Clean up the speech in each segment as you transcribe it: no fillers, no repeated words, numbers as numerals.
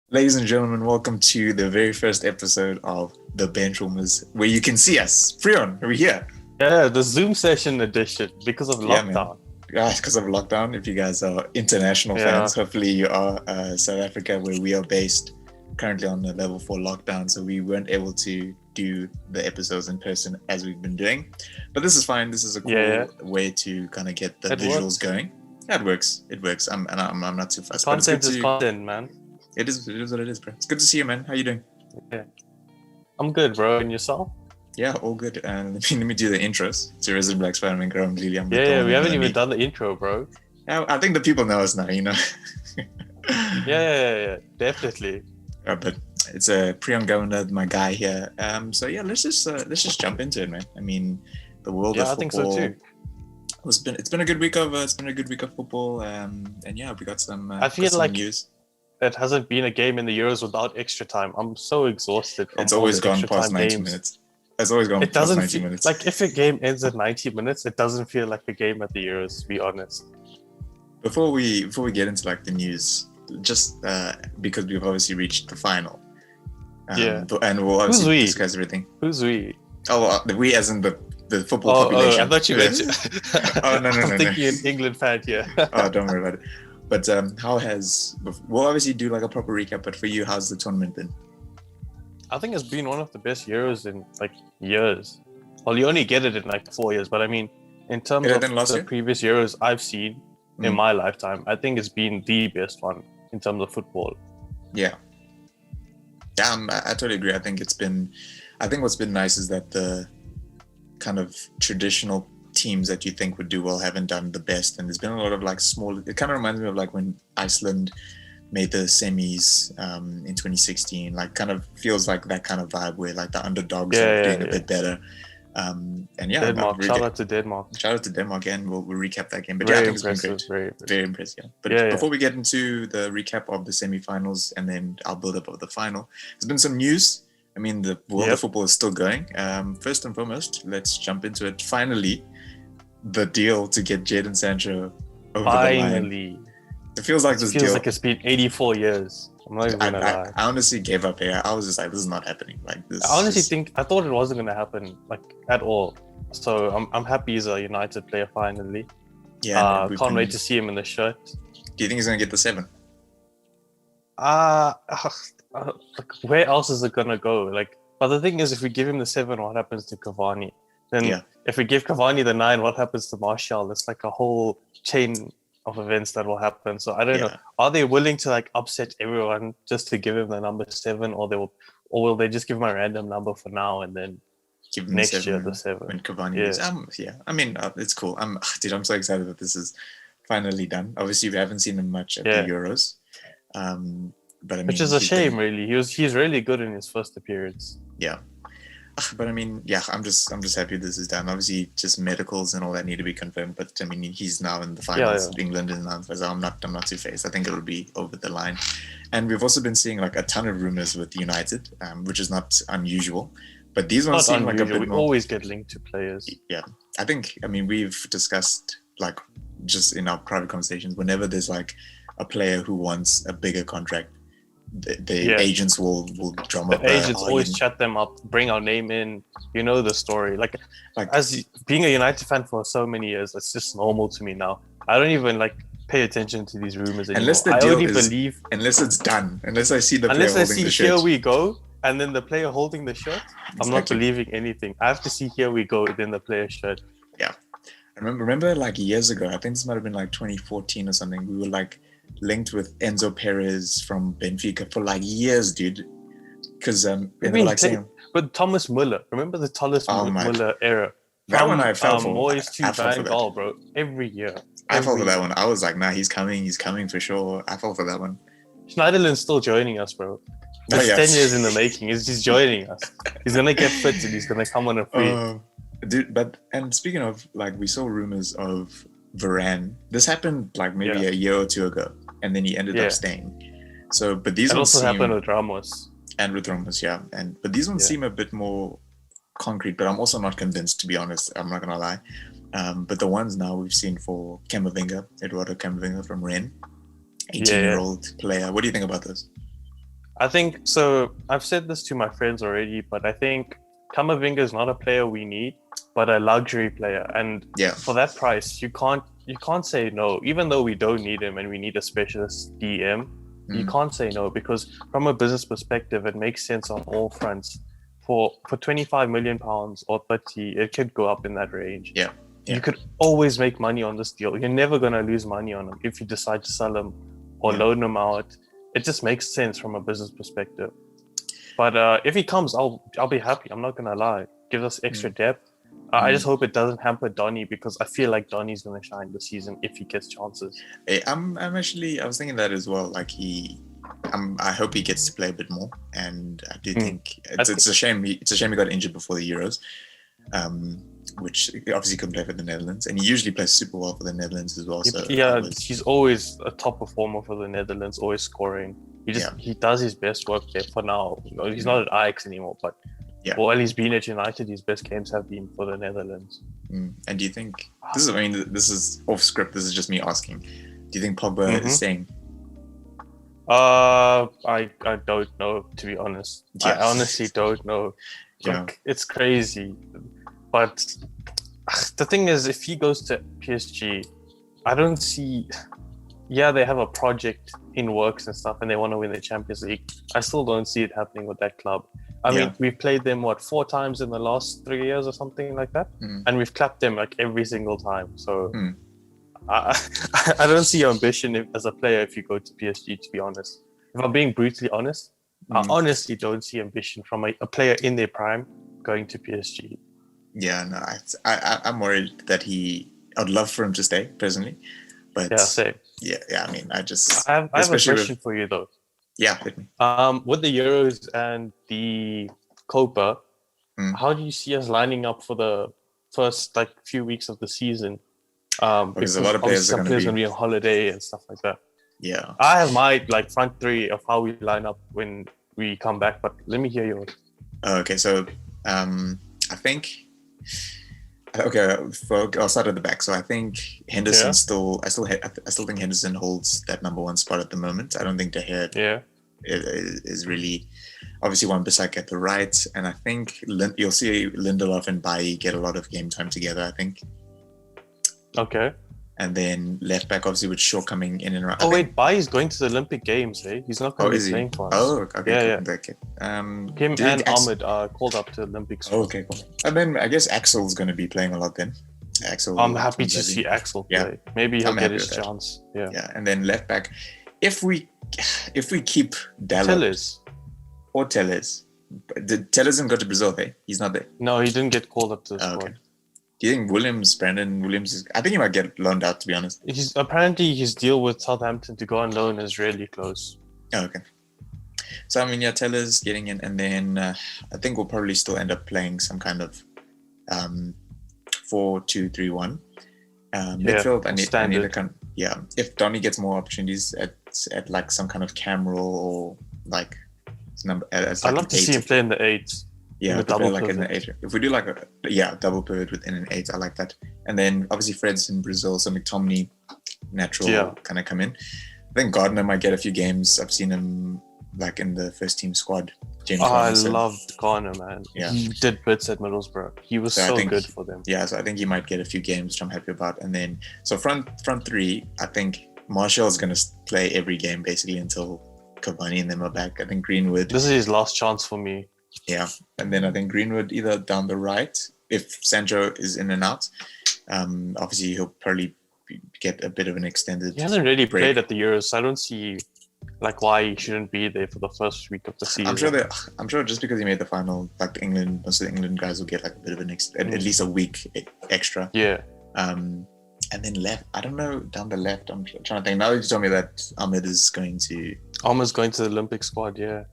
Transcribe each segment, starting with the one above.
Ladies and gentlemen, welcome to the very first episode of the Bench Rumours, where you can see us. Freon, are we here? Yeah, the Zoom session edition because of Yeah, man. lockdown. Because of lockdown, if you guys are international Yeah, fans, hopefully you are South Africa, where we are based, currently on the level 4 lockdown, so we weren't able to do the episodes in person as we've been doing. But this is fine. This is a cool way to kind of get the it visuals works. going. Yeah, it works. It works. I'm not too fussed. But it's good Content is to. content, man. It is what it is, bro. It's good to see you, man. How you doing? Yeah, I'm good, bro. And yourself? Yeah, all good. And let me do the intros. It's your Resident Black Spider-Man, Graham Lily. I'm Yeah, we haven't even done the intro, bro. I think the people know us now, you know. Yeah, definitely. But it's a Priyan Governor, my guy here. So yeah, let's just jump into it, man. I mean, the world of football. I think so too. It's been a good week of football. And yeah, we got some. I feel some like news. it hasn't been a game in the Euros without extra time. I'm so exhausted. It's always gone past 90 minutes. It's always gone past 90 minutes. Like if a game ends at 90 minutes, it doesn't feel like a game at the Euros, to be honest. Before we get into like the news, just because we've obviously reached the final. And we'll obviously discuss everything. Who's we? Oh, we as in the football population. Oh, I thought you mentioned. Oh no! I'm thinking an England fan here. Oh, don't worry about it. But we'll obviously do like a proper recap. But for you, how's the tournament been? I think it's been one of the best Euros in like years. Well, you only get it in like 4 years, but I mean, in terms of the previous Euros I've seen in my lifetime, I think it's been the best one in terms of football. Yeah. I totally agree. I think what's been nice is that the kind of traditional teams that you think would do well haven't done the best, and there's been a lot of like small. It kind of reminds me of like when Iceland made the semis in 2016. Like, kind of feels like that kind of vibe where like the underdogs are doing a bit better. And yeah, Denmark. Shout out to Denmark. Shout out to Denmark, and we'll recap that game. But very yeah, I think impressive, it's been great. very impressive. Yeah. But before we get into the recap of the semi-finals and then our build-up of the final, there's been some news. I mean, the world of football is still going. First and foremost, let's jump into it. Finally, the deal to get Jadon Sancho over the line. It feels like this deal. Like it's been 84 years. I'm not even gonna lie. I honestly gave up here. I was just like, this is not happening. Like this. I honestly I thought it wasn't gonna happen like at all. So I'm happy he's a United player finally. Yeah. Can't wait to see him in the shirt. Do you think he's gonna get the 7? Like, where else is it gonna go? Like, but the thing is, if we give him the 7, what happens to Cavani? Then if we give Cavani the 9, what happens to Martial? It's like a whole chain of events that will happen. So I don't know. Are they willing to like upset everyone just to give him the number 7, or will they just give him a random number for now and then give him next year the 7 when Cavani is? I mean, it's cool. I'm so excited that this is finally done. Obviously, we haven't seen him much at the Euros. But I mean, which is a shame, really. He's really good in his first appearance. Yeah. But I mean, I'm just happy this is done. Obviously, just medicals and all that need to be confirmed. But I mean, he's now in the finals. England is now, so I'm not too phased. I think it'll be over the line. And we've also been seeing like a ton of rumors with United, which is not unusual. But these ones seem like a bit more. We always get linked to players. Yeah, I mean, we've discussed like just in our private conversations, whenever there's like a player who wants a bigger contract, the agents will drum up. The agents always chat them up, bring our name in. You know the story. Like as being a United fan for so many years, it's just normal to me now. I don't even like pay attention to these rumors anymore. Unless it's done. Unless I see the player holding the shirt. Here we go, and then the player holding the shirt. Exactly. I'm not believing anything. I have to see here we go, then the player shirt. Yeah, I remember like years ago. I think this might have been like 2014 or something. We were like linked with Enzo Perez from Benfica for like years, dude. Because but Thomas Müller, remember the Müller era? That one I fell for. Moyes to Van Gaal, bro. Every year. I fell for that one. I was like, nah, he's coming for sure. I fell for that one. Schneiderlin's still joining us, bro. It's 10 years in the making. He's just joining us. He's gonna get fit and he's gonna come on a free. Dude, and speaking of, like, we saw rumors of Varane. This happened like maybe a year or two ago, and then he ended up staying. So, but these ones also happened with Ramos. And with Rumours, but these ones seem a bit more concrete. But I'm also not convinced, to be honest. I'm not gonna lie. But the ones now we've seen for Camavinga, Eduardo Camavinga from Rennes, 18-year-old player. What do you think about this? I think so. I've said this to my friends already, but I think Kamavinga is not a player we need, but a luxury player. And Yeah. for that price, you can't say no. Even though we don't need him and we need a specialist DM, you can't say no, because from a business perspective, it makes sense on all fronts. For 25 million pounds or 30, it could go up in that range. Yeah. You could always make money on this deal. You're never gonna lose money on him if you decide to sell him or loan him out. It just makes sense from a business perspective. But if he comes, I'll be happy. I'm not gonna lie. Gives us extra depth. I just hope it doesn't hamper Donny, because I feel like Donny's gonna shine this season if he gets chances. Hey, I'm actually, I was thinking that as well. Like I hope he gets to play a bit more, and I do think it's a shame. It's a shame he got injured before the Euros, which obviously couldn't play for the Netherlands, and he usually plays super well for the Netherlands as well. So he's always a top performer for the Netherlands, always scoring. He does his best work there for now. He's not at Ajax anymore, but while he's been at United, his best games have been for the Netherlands. And do you think this is off script? This is just me asking. Do you think Pogba is staying? I don't know, to be honest. I honestly don't know. Like, it's crazy. But the thing is, if he goes to PSG, I don't see. Yeah, they have a project in works and stuff, and they want to win the Champions League. I still don't see it happening with that club. I mean, we've played them 4 times in the last 3 years or something like that, and we've clapped them like every single time. So I don't see ambition as a player if you go to PSG. To be honest, if I'm being brutally honest, I honestly don't see ambition from a player in their prime going to PSG. Yeah, no, I'm worried that I'd love for him to stay personally, but same. Yeah. I mean, I have a question for you though. Yeah, hit me. With the Euros and the Copa, how do you see us lining up for the first few weeks of the season? Because a lot of players are going to be on holiday and stuff like that. Yeah, I have my front three of how we line up when we come back, but let me hear yours. Okay, so I think. Okay, I'll start at the back. So I think Henderson I still think Henderson holds that number 1 spot at the moment. I don't think De Gea is really, obviously Wan-Bissaka at the right, and I think you'll see Lindelof and Bailly get a lot of game time together, I think. Okay. And then left back, obviously, with Shaw coming in and around. Wait, Bailly's going to the Olympic Games, eh? He's not going to be playing for us. Oh, okay. Yeah. Okay. Him and Ahmed are called up to Olympics. Oh, okay, cool. And then I guess Axel's going to be playing a lot then. I'm happy to see Axel play. Maybe he'll get his chance. Yeah. Yeah, and then left back, if we keep Dalot or Telles, Telles didn't go to Brazil, hey? He's not there. No, he didn't get called up to the squad. Okay. Do you think Brandon Williams I think he might get loaned out, to be honest. Apparently his deal with Southampton to go on loan is really close. Oh, okay. So, I mean, Tellers getting in, and then I think we'll probably still end up playing some kind of 4-2-3-1. Midfield, I need a kind of, if Donny gets more opportunities at like some kind of cam role or like I'd love to see him play in the 8. Yeah, double like in the 8. If we do like a double pivot within an 8, I like that. And then obviously Fred's in Brazil, so McTominay natural kind of come in. I think Gardner might get a few games. I've seen him like in the first team squad. I loved Gardner, man. Yeah. He did bits at Middlesbrough. He was so good for them. Yeah, so I think he might get a few games, which I'm happy about. And then so front 3, I think Martial is going to play every game basically until Cavani and them are back. I think Greenwood. This is his last chance for me. Yeah, and then I think Greenwood either down the right, if Sancho is in and out. Obviously, he'll probably get a bit of an extended. He hasn't really played at the Euros, so I don't see why he shouldn't be there for the first week of the season. I'm sure just because he made the final, most of the England guys will get a bit of an at least a week extra. Yeah. And then left, I don't know, down the left. I'm trying to think. Now you told me that Ahmed's going to the Olympic squad. Yeah.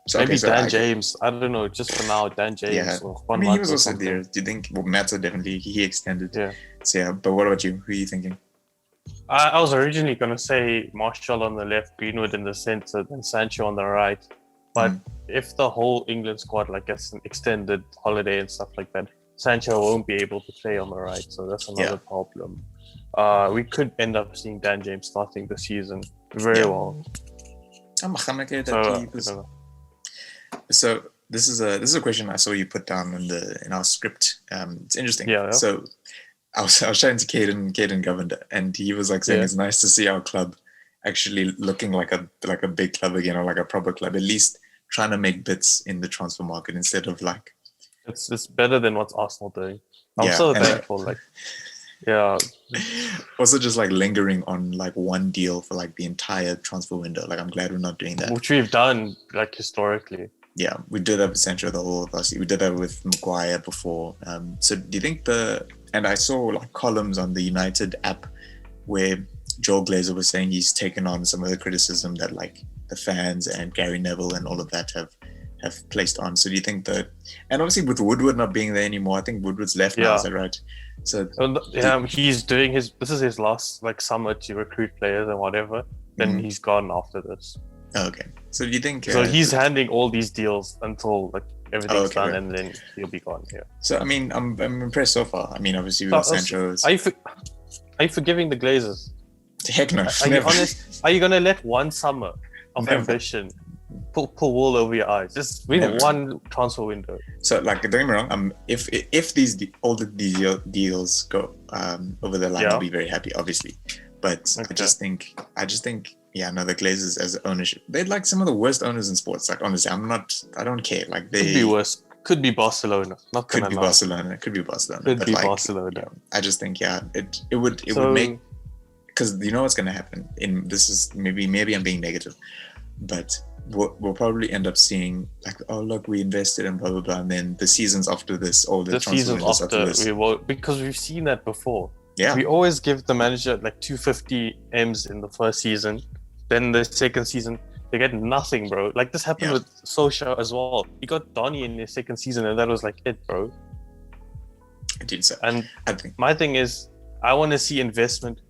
So, maybe Dan James. I don't know. Just for now, Dan James. Yeah. Or he was also there. Do you think? Well, Matt's definitely he extended. Yeah. So but what about you? Who are you thinking? I was originally gonna say Martial on the left, Greenwood in the center, then Sancho on the right. But if the whole England squad gets an extended holiday and stuff like that, Sancho won't be able to play on the right. So that's another problem. We could end up seeing Dan James starting the season very well. Mohammed So that I he don't was. know. So this is a question I saw you put down in our script. It's interesting. Yeah. So I was chatting to Caden Govender, and he was like saying Yeah. it's nice to see our club actually looking like a big club again, or like a proper club, at least trying to make bits in the transfer market instead of like It's better than what's Arsenal doing. I'm yeah, so and thankful. Like, yeah, also just like lingering on like one deal for like the entire transfer window. Like I'm glad we're not doing that. which we've done like historically. Yeah, we did have Sancho the whole of us. We did that with Maguire before. So do you think and I saw like columns on the United app where Joel Glazer was saying he's taken on some of the criticism that like the fans and Gary Neville and all of that have placed on. So do you think that, and obviously with Woodward not being there anymore, I think Woodward's left now, is that right? So He's doing this is his last like summer to recruit players and whatever. Then he's gone after this. Okay. So do you think so he's handing all these deals until like everything's done, and then he'll be gone. Yeah. So I mean, I'm impressed so far. I mean, obviously we got Sancho. Are you forgiving the Glazers? Heck no. Are you honest? Are you gonna let one summer of ambition pull wool over your eyes? Just one transfer window. So like, don't get me wrong. If all these deals go over the line, I'll be very happy, obviously. But I just think, no, the Glazers as ownership, they're like some of the worst owners in sports. Like honestly, I don't care. Like they could be worse. Could be Barcelona. Could be Barcelona. Barcelona. I just think it would make, because you know what's going to happen. This is maybe I'm being negative, but we'll probably end up seeing like, oh look, we invested in blah blah blah, and then the seasons after this, all the seasons after this, because we've seen that before. Yeah, we always give the manager like 250 M's in the first season, then the second season they get nothing, bro. Like this happened with Solskjaer as well. He got Donny in his second season, and that was like it, bro. I did so. And I think my thing is, I want to see investment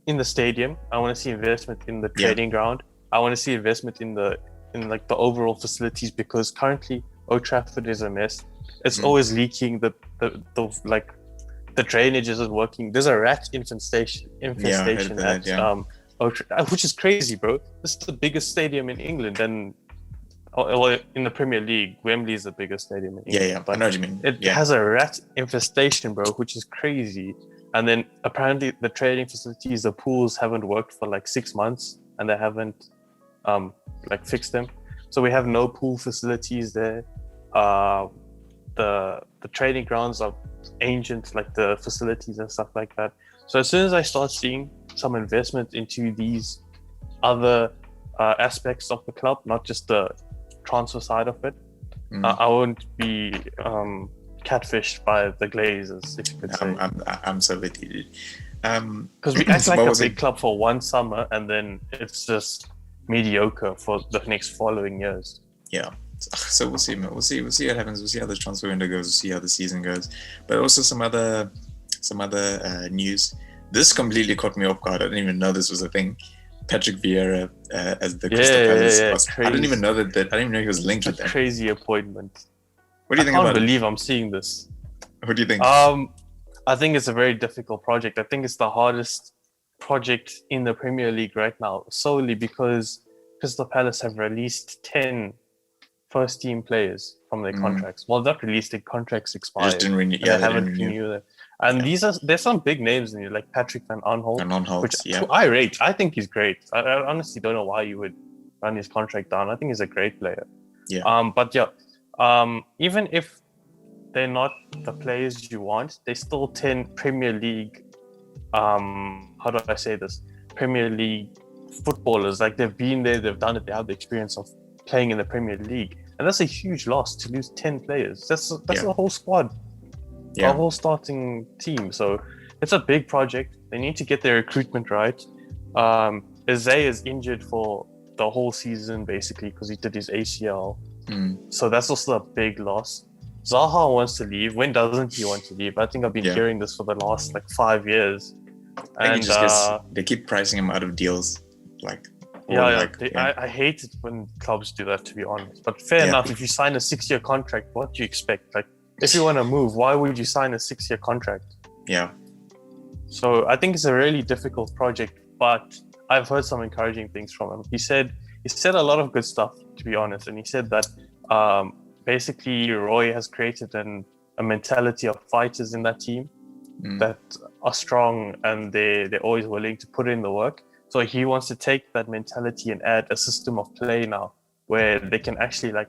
in the stadium. I want to see investment in the training ground. I want to see investment in like the overall facilities, because currently Old Trafford is a mess. It's always leaking. The drainage isn't working. There's a rat infestation which is crazy, bro. This is the biggest stadium in England, and in the Premier League, Wembley is the biggest stadium in England. But I know what you mean. It has a rat infestation, bro, which is crazy. And then apparently the training facilities, the pools haven't worked for like 6 months, and they haven't fixed them. So we have no pool facilities there. The training grounds are ancient, like the facilities and stuff like that. So as soon as I start seeing some investment into these other aspects of the club, not just the transfer side of it, I won't be catfished by the Glazers, if you could say. I'm so with you, because we act like a big club for one summer, and then it's just mediocre for the next following years. Yeah. So we'll see, man. We'll see what happens. We'll see how the transfer window goes. We'll see how the season goes. But also some other news. This completely caught me off guard. I didn't even know this was a thing. Patrick Vieira as the Crystal Palace. I didn't even know that. I didn't even know he was linked with them. Crazy appointment. What do you think about it? I can't believe I'm seeing this. What do you think? I think it's a very difficult project. I think it's the hardest project in the Premier League right now, solely because Crystal Palace have released 10 first-team players from their contracts. Well, not released, their contracts expired. They haven't renewed them. And there's some big names in it, like Patrick Van Aanholt, which I rate. I think he's great. I honestly don't know why you would run his contract down. I think he's a great player. Even if they're not the players you want, they're still 10 Premier League. How do I say this? Premier League footballers. Like they've been there, they've done it, they have the experience of playing in the Premier League, and that's a huge loss to lose 10 players. That's the whole squad, a whole starting team. So it's a big project. They need to get their recruitment right. Eze is injured for the whole season basically because he did his ACL. So that's also a big loss. Zaha wants to leave. When doesn't he want to leave? I think I've been hearing this for the last 5 years. And they keep pricing him out of deals. I hate it when clubs do that, to be honest. But fair enough, if you sign a 6-year contract, what do you expect? Like, if you want to move, why would you sign a 6-year contract? Yeah. So I think it's a really difficult project, but I've heard some encouraging things from him. He said he said a lot of good stuff, to be honest. And he said that basically Roy has created a mentality of fighters in that team that are strong, and they're always willing to put in the work. So he wants to take that mentality and add a system of play now where they can actually like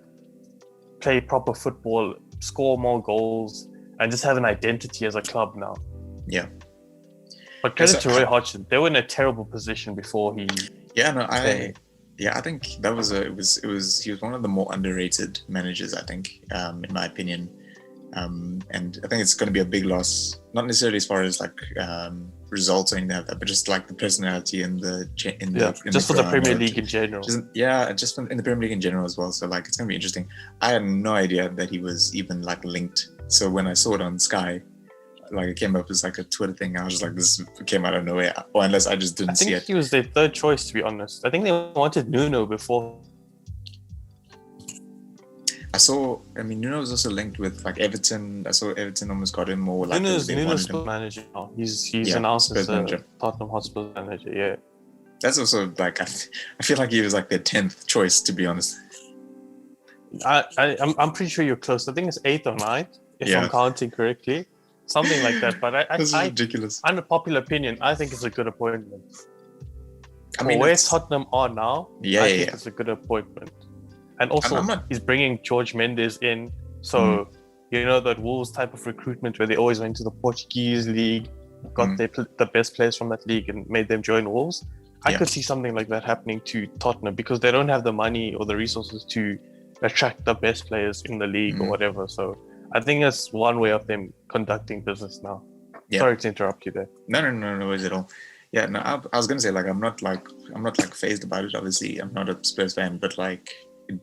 play proper football, score more goals, and just have an identity as a club now. Yeah. But credit to Roy Hodgson, they were in a terrible position before he. I think that was he was one of the more underrated managers, I think, in my opinion. And I think it's going to be a big loss, not necessarily as far as like results or anything like that, but just like the personality and the Premier League in general. In the Premier League in general as well. So like it's going to be interesting. I had no idea that he was even like linked. So when I saw it on Sky, like it came up as like a Twitter thing, I was just like, this came out of nowhere. Or unless I just didn't see it. I think he was their third choice, to be honest. I think they wanted Nuno before. Nuno was also linked with like Everton. I saw Everton almost got him, or like Nuno's Spurs manager now. He's announced as a Tottenham Hotspur manager. Yeah, that's also like I feel like he was like their 10th choice, to be honest. I'm pretty sure you're close. I think it's 8th or 9th, if I'm counting correctly, something like that. But this is ridiculous. Unpopular opinion, I think it's a good appointment. Where Tottenham are now, I think it's a good appointment. And also, he's bringing George Mendes in. So, you know, that Wolves type of recruitment where they always went to the Portuguese league, got the best players from that league and made them join Wolves. I could see something like that happening to Tottenham because they don't have the money or the resources to attract the best players in the league or whatever. So I think that's one way of them conducting business now. Yeah. Sorry to interrupt you there. No worries at all. Yeah, no, I was going to say, like, I'm not phased about it. Obviously, I'm not a Spurs fan, but like,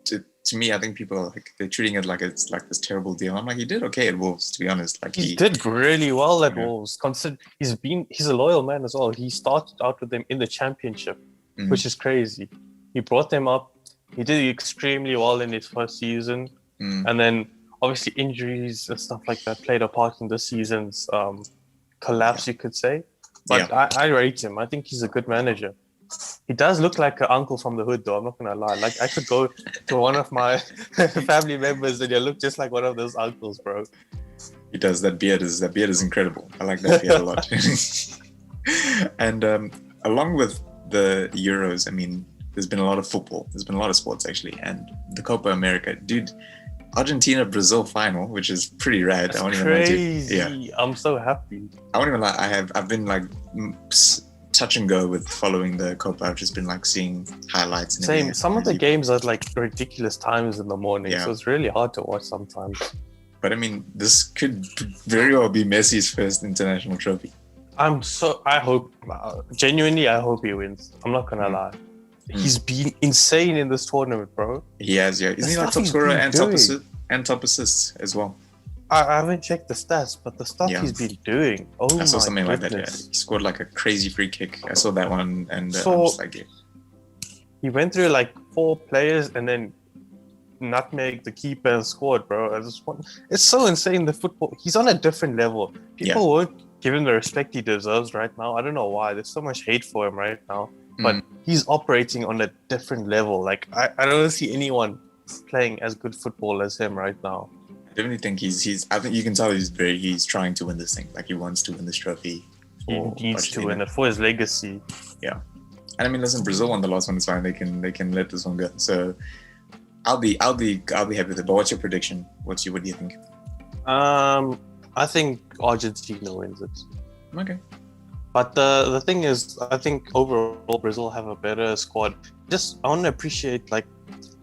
to me, I think people are like they're treating it like it's like this terrible deal. I'm like, he did okay at Wolves, to be honest. Like he did really well at Wolves. He's a loyal man as well. He started out with them in the Championship, which is crazy. He brought them up. He did extremely well in his first season, and then obviously injuries and stuff like that played a part in this season's collapse, you could say. But I rate him. I think he's a good manager. He does look like an uncle from the hood, though. I'm not gonna lie. Like I could go to one of my family members and you look just like one of those uncles, bro. He does. That beard is incredible. I like that beard a lot. And along with the Euros, I mean, there's been a lot of football. There's been a lot of sports actually, and the Copa America, dude. Argentina-Brazil final, which is pretty rad. That's crazy. I'm so happy. I won't even lie. I've been like touch and go with following the Copa. I've just been like seeing highlights. And same. Some of the games are like ridiculous times in the morning, so it's really hard to watch sometimes. But I mean, this could very well be Messi's first international trophy. Genuinely, I hope he wins. I'm not gonna lie. He's been insane in this tournament, bro. He has, yeah. Isn't he like top scorer and top assists as well? I haven't checked the stats, but the stuff he's been doing. I saw something like that. Yeah, he scored like a crazy free kick. I saw that one, and I was like, he went through like 4 players and then nutmeg the keeper and scored, bro. It's so insane. The football. He's on a different level. People won't give him the respect he deserves right now. I don't know why. There's so much hate for him right now. But he's operating on a different level. Like I don't see anyone playing as good football as him right now. I definitely think I think you can tell he's trying to win this thing. Like he wants to win this trophy. He needs to win it for his legacy. Yeah. And I mean, listen, Brazil won the last one. It's fine. They can let this one go. So I'll be happy with it. But what's your prediction? What do you think? I think Argentina wins it. Okay. But the thing is, I think overall Brazil have a better squad. I want to appreciate like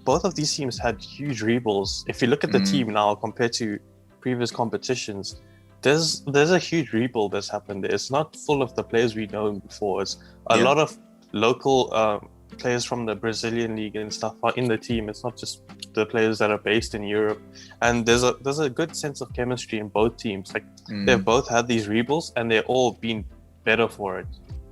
both of these teams had huge rebuilds. If you look at the team now compared to previous competitions, there's a huge rebuild that's happened there. It's not full of the players we know before. It's a lot of local players from the Brazilian league and stuff are in the team. It's not just the players that are based in Europe. And there's a good sense of chemistry in both teams. Like they've both had these rebuilds and they're all been better for it.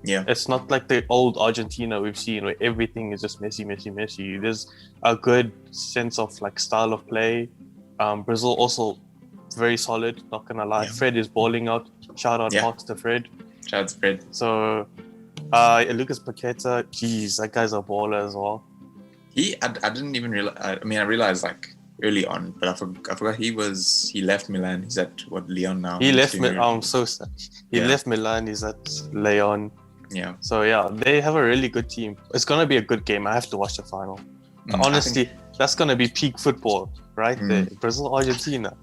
Yeah, it's not like the old Argentina we've seen where everything is just Messi. There's a good sense of like style of play. Brazil also very solid, not gonna lie. Fred is balling out. Shout out to Fred. Shout out to Fred. So Lucas Paqueta, geez, that guy's a baller as well. I didn't even realize. I mean, I realized like early on, but I forgot he left Milan. He's at what, Lyon now. He left Milan. I'm so sad. He left Milan. He's at Lyon. Yeah. So yeah, they have a really good team. It's gonna be a good game. I have to watch the final. Honestly, that's gonna be peak football right there. Brazil, Argentina.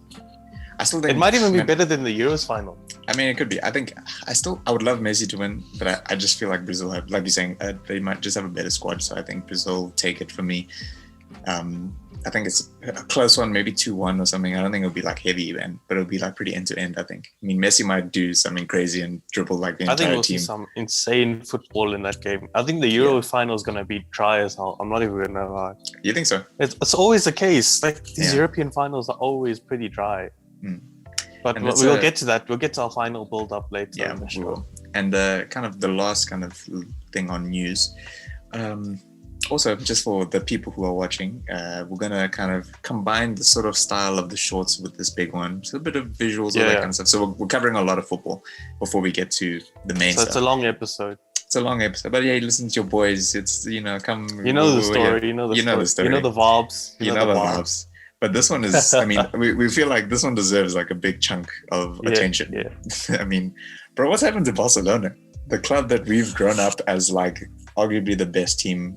I still think it might even be better than the Euros final. I mean, it could be. I would love Messi to win, but I just feel like Brazil have, like you're saying, they might just have a better squad. So I think Brazil take it for me. I think it's a close one, maybe 2-1 or something. I don't think it'll be like heavy, but it'll be like pretty end to end. I think. I mean, Messi might do something crazy and dribble like the entire team. I think we'll see some insane football in that game. I think the Euro final is gonna be dry as hell. I'm not even gonna lie. You think so? It's always the case. Like these European finals are always pretty dry. But we'll get to that. We'll get to our final build-up later. Yeah, we will. And the last kind of thing on news. Also, just for the people who are watching, we're gonna kind of combine the sort of style of the shorts with this big one. So a bit of visuals, all that kind of stuff. So we're covering a lot of football before we get to the main stuff. So it's a long episode. It's a long episode, but yeah, listen to your boys. It's come. You know the story. You know the story. You know the vibes. You know the vibes. But this one is, I mean, we feel like this one deserves like a big chunk of attention. Yeah. I mean, bro, what's happened to Barcelona? The club that we've grown up as like arguably the best team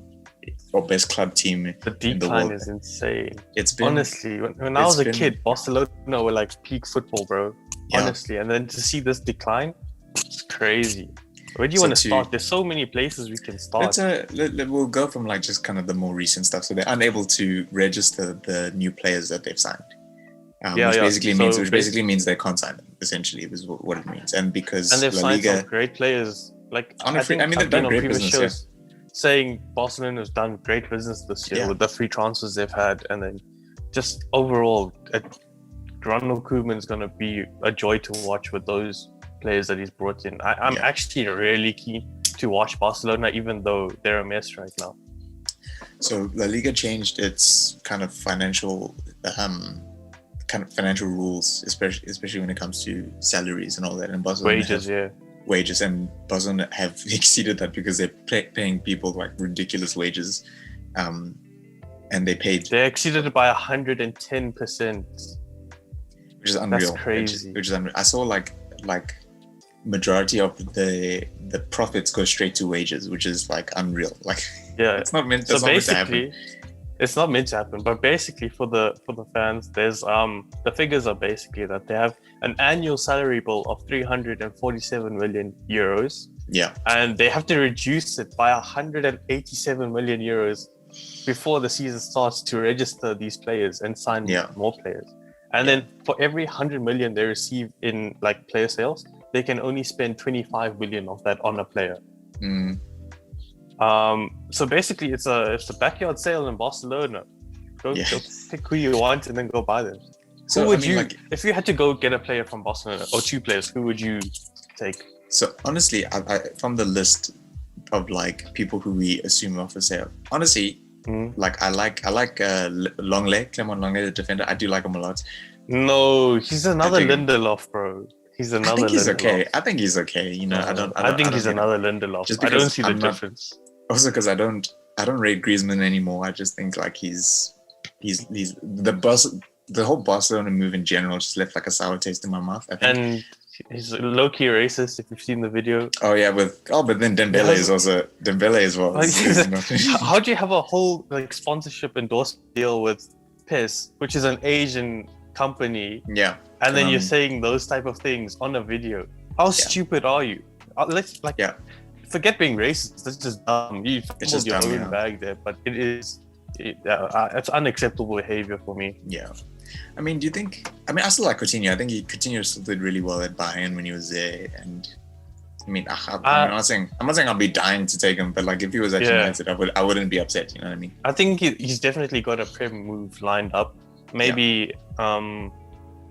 or best club team the in the world. Decline is insane. It's been, honestly, when I was a kid, Barcelona were like peak football, bro. Yeah. Honestly, and then to see this decline, it's crazy. Where do you want to start? There's so many places we can start. We'll go from like just kind of the more recent stuff. So they're unable to register the new players that they've signed, which basically means they can't sign them. Essentially, is what it means. And because they've signed some great players. Like they've done great business. Saying Barcelona has done great business this year with the free transfers they've had, and then just overall, Ronald Koeman is going to be a joy to watch with those players that he's brought in. I'm actually really keen to watch Barcelona, even though they're a mess right now. So La Liga changed its kind of financial rules, especially when it comes to salaries and all that. And Barcelona wages, and Barcelona have exceeded that because they're paying people like ridiculous wages, and they exceeded it by 110%, which is unreal. That's crazy. Which is unreal. I saw like majority of the profits go straight to wages, which is like unreal. Like it's not meant. That's not meant to happen. It's not meant to happen, but basically for the fans, there's the figures are basically that they have an annual salary bill of 347 million euros. Yeah. And they have to reduce it by 187 million euros before the season starts to register these players and sign more players. And then for every 100 million they receive in like player sales, they can only spend 25 million of that on a player. So basically it's a backyard sale in Barcelona. Go pick who you want and then go buy them. So if you had to go get a player from Barcelona or two players, who would you take? So honestly, I from the list of like people who we assume are for sale, honestly, like I like Longley, Clement Longley, the defender. I do like him a lot. No, he's another Lindelof, bro. He's another. I think he's okay. I think he's okay. You know, I think he's another Lindelof. I don't see the difference. Also, because I don't rate Griezmann anymore. I just think like he's the whole Barcelona move in general just left like a sour taste in my mouth. I think. And he's low-key racist if you've seen the video. Oh yeah, but then Dembele is also Dembele as well. How do you have a whole like sponsorship endorsement deal with PES, which is an Asian company? Yeah. And then you're saying those type of things on a video. How stupid are you? Forget being racist. That's just dumb. You fumbled your own bag there, but it's unacceptable behavior for me. Yeah. I mean, do you think? I mean, I still like Coutinho. I think Coutinho still did really well at Bayern when he was there. And I mean, I'm not saying I'll be dying to take him, but like if he was at United, I wouldn't be upset. You know what I mean? I think he's definitely got a Prem move lined up. Maybe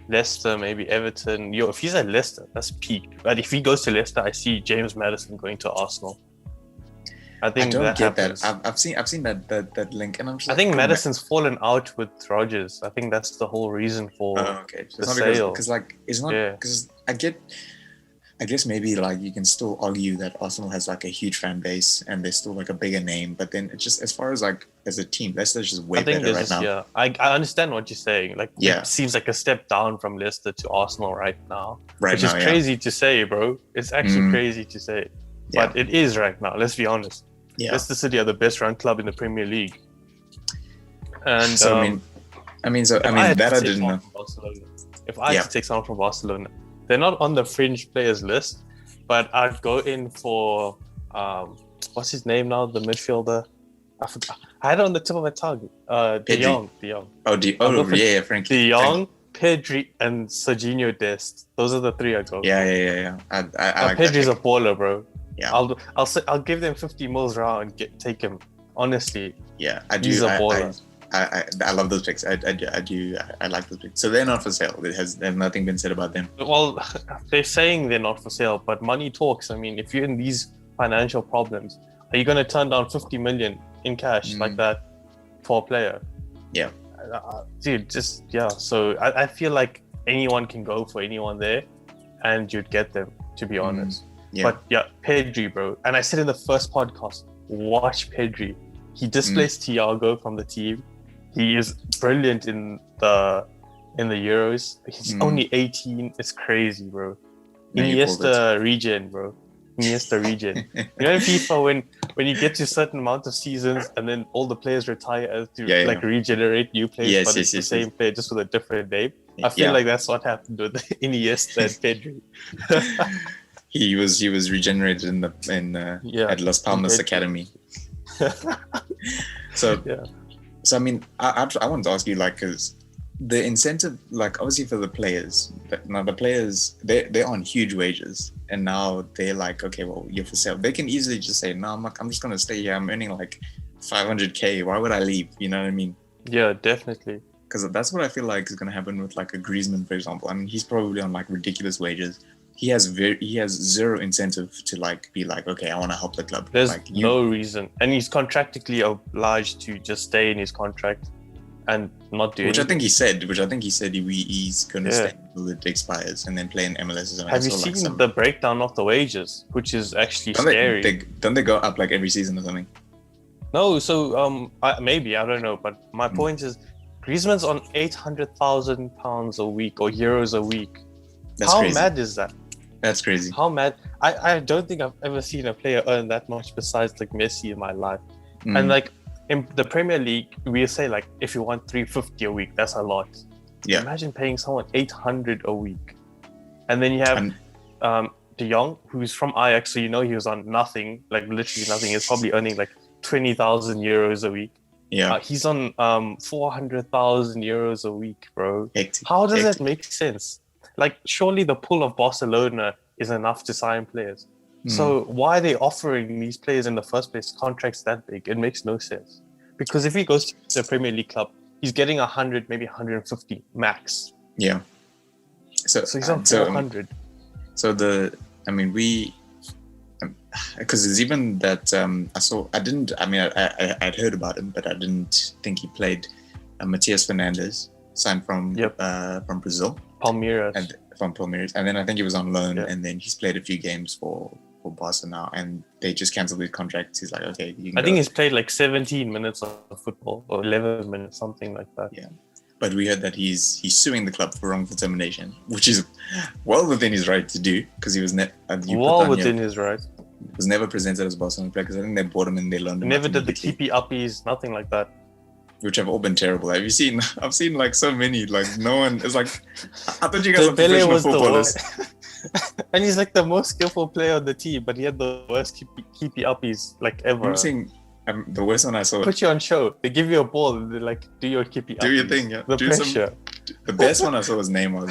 Leicester, maybe Everton. If he's at Leicester, that's peak. But if he goes to Leicester, I see James Maddison going to Arsenal. I don't get that. I've seen that link, and I'm just. I think Madison's fallen out with Rodgers. I think that's the whole reason for the sale. Because like it's not because I get. I guess maybe like you can still argue that Arsenal has like a huge fan base and they're still like a bigger name, but then it's just as far as like as a team, Leicester's just way I think better there's right just now. yeah. I understand what you're saying. Like Yeah. it seems like a step down from Leicester to Arsenal right now. Right which now, is crazy to say, bro. It's actually crazy to say. Yeah. But it is right now, let's be honest. Yeah. Leicester City are the best run club in the Premier League. And so I didn't know. If I had to take someone from Barcelona, they're not on the fringe players list, but I'd go in for what's his name now? The midfielder. I forgot. I had it on the tip of my tongue. De Jong. Yeah, Frankie. De Jong, Pedri, and Serginho Dest. Those are the three I go. Yeah. I like Pedri's a baller, bro. Yeah. I'll give them 50 mils round and take him. Honestly. Yeah, I do. He's a baller. I love those picks. I do. I like those picks. So they're not for sale. There's nothing been said about them. Well, they're saying they're not for sale, but money talks. I mean, if you're in these financial problems, are you going to turn down 50 million in cash like that for a player? Yeah. Dude, So I feel like anyone can go for anyone there and you'd get them, to be honest. Yeah. But yeah, Pedri, bro. And I said in the first podcast, watch Pedri. He displaced Thiago from the team. He is brilliant in the Euros. He's only 18. It's crazy, bro. Iniesta regen, bro. Iniesta regen. You know in FIFA when you get to a certain amount of seasons and then all the players retire to regenerate new players, but it's the same player just with a different name. I feel like that's what happened with Iniesta and Pedri. He was regenerated at Las Palmas Academy. So I mean, I wanted to ask you, like, because the incentive, like, obviously for the players, now the players, they're on huge wages, and now they're like, okay, well, you're for sale. They can easily just say, no, I'm just gonna stay here. I'm earning like 500k. Why would I leave? You know what I mean? Yeah, definitely. Because that's what I feel like is gonna happen with like a Griezmann, for example. I mean, he's probably on like ridiculous wages. He has zero incentive to like be like, okay, I want to help the club. There's like, no reason, and he's contractually obliged to just stay in his contract and not do anything. I think he said he's going to stay until it expires and then play in MLS. Have you seen the breakdown of the wages, which is actually scary? Don't they go up like every season or something? No, so maybe, I don't know, but my point is, Griezmann's on £800,000 a week or euros a week. How crazy. Mad is that? That's crazy. How mad? I don't think I've ever seen a player earn that much besides like Messi in my life. And like in the Premier League, we say like if you want 350 a week, that's a lot. Yeah. Imagine paying someone 800 a week, and then you have De Jong, who's from Ajax, so you know he was on nothing, like literally nothing. He's probably earning like 20,000 euros a week. Yeah. He's on 400,000 euros a week, bro. Hectic. How does that make sense? Like, surely the pool of Barcelona is enough to sign players. So why are they offering these players in the first place contracts that big? It makes no sense. Because if he goes to a Premier League club, he's getting 100, maybe 150 max. Yeah. So he's on 400. Because it's even that I'd heard about him, but I didn't think he played. Matias Fernandes signed from Brazil. Palmeiras, and then I think he was on loan, and then he's played a few games for Barca now, and they just cancelled his contract. He's like, okay, you can think he's played like 17 minutes of football or 11 minutes, something like that. Yeah, but we heard that he's suing the club for wrongful termination, which is well within his right to do, because he was his right. Was never presented as a Barcelona player, because I think they bought him and they loaned him. Never did the keepy uppies, nothing like that. Which have all been terrible. Have you seen? I've seen like so many. Like no one is like. I thought you guys were professional footballers. And he's like the most skillful player on the team, but he had the worst keepy uppies like ever. I'm seeing the worst one I saw. Put you on show. They give you a ball. And they're like, do your keepy uppies. Do your thing. Yeah. The pressure. The best one I saw was Neymar.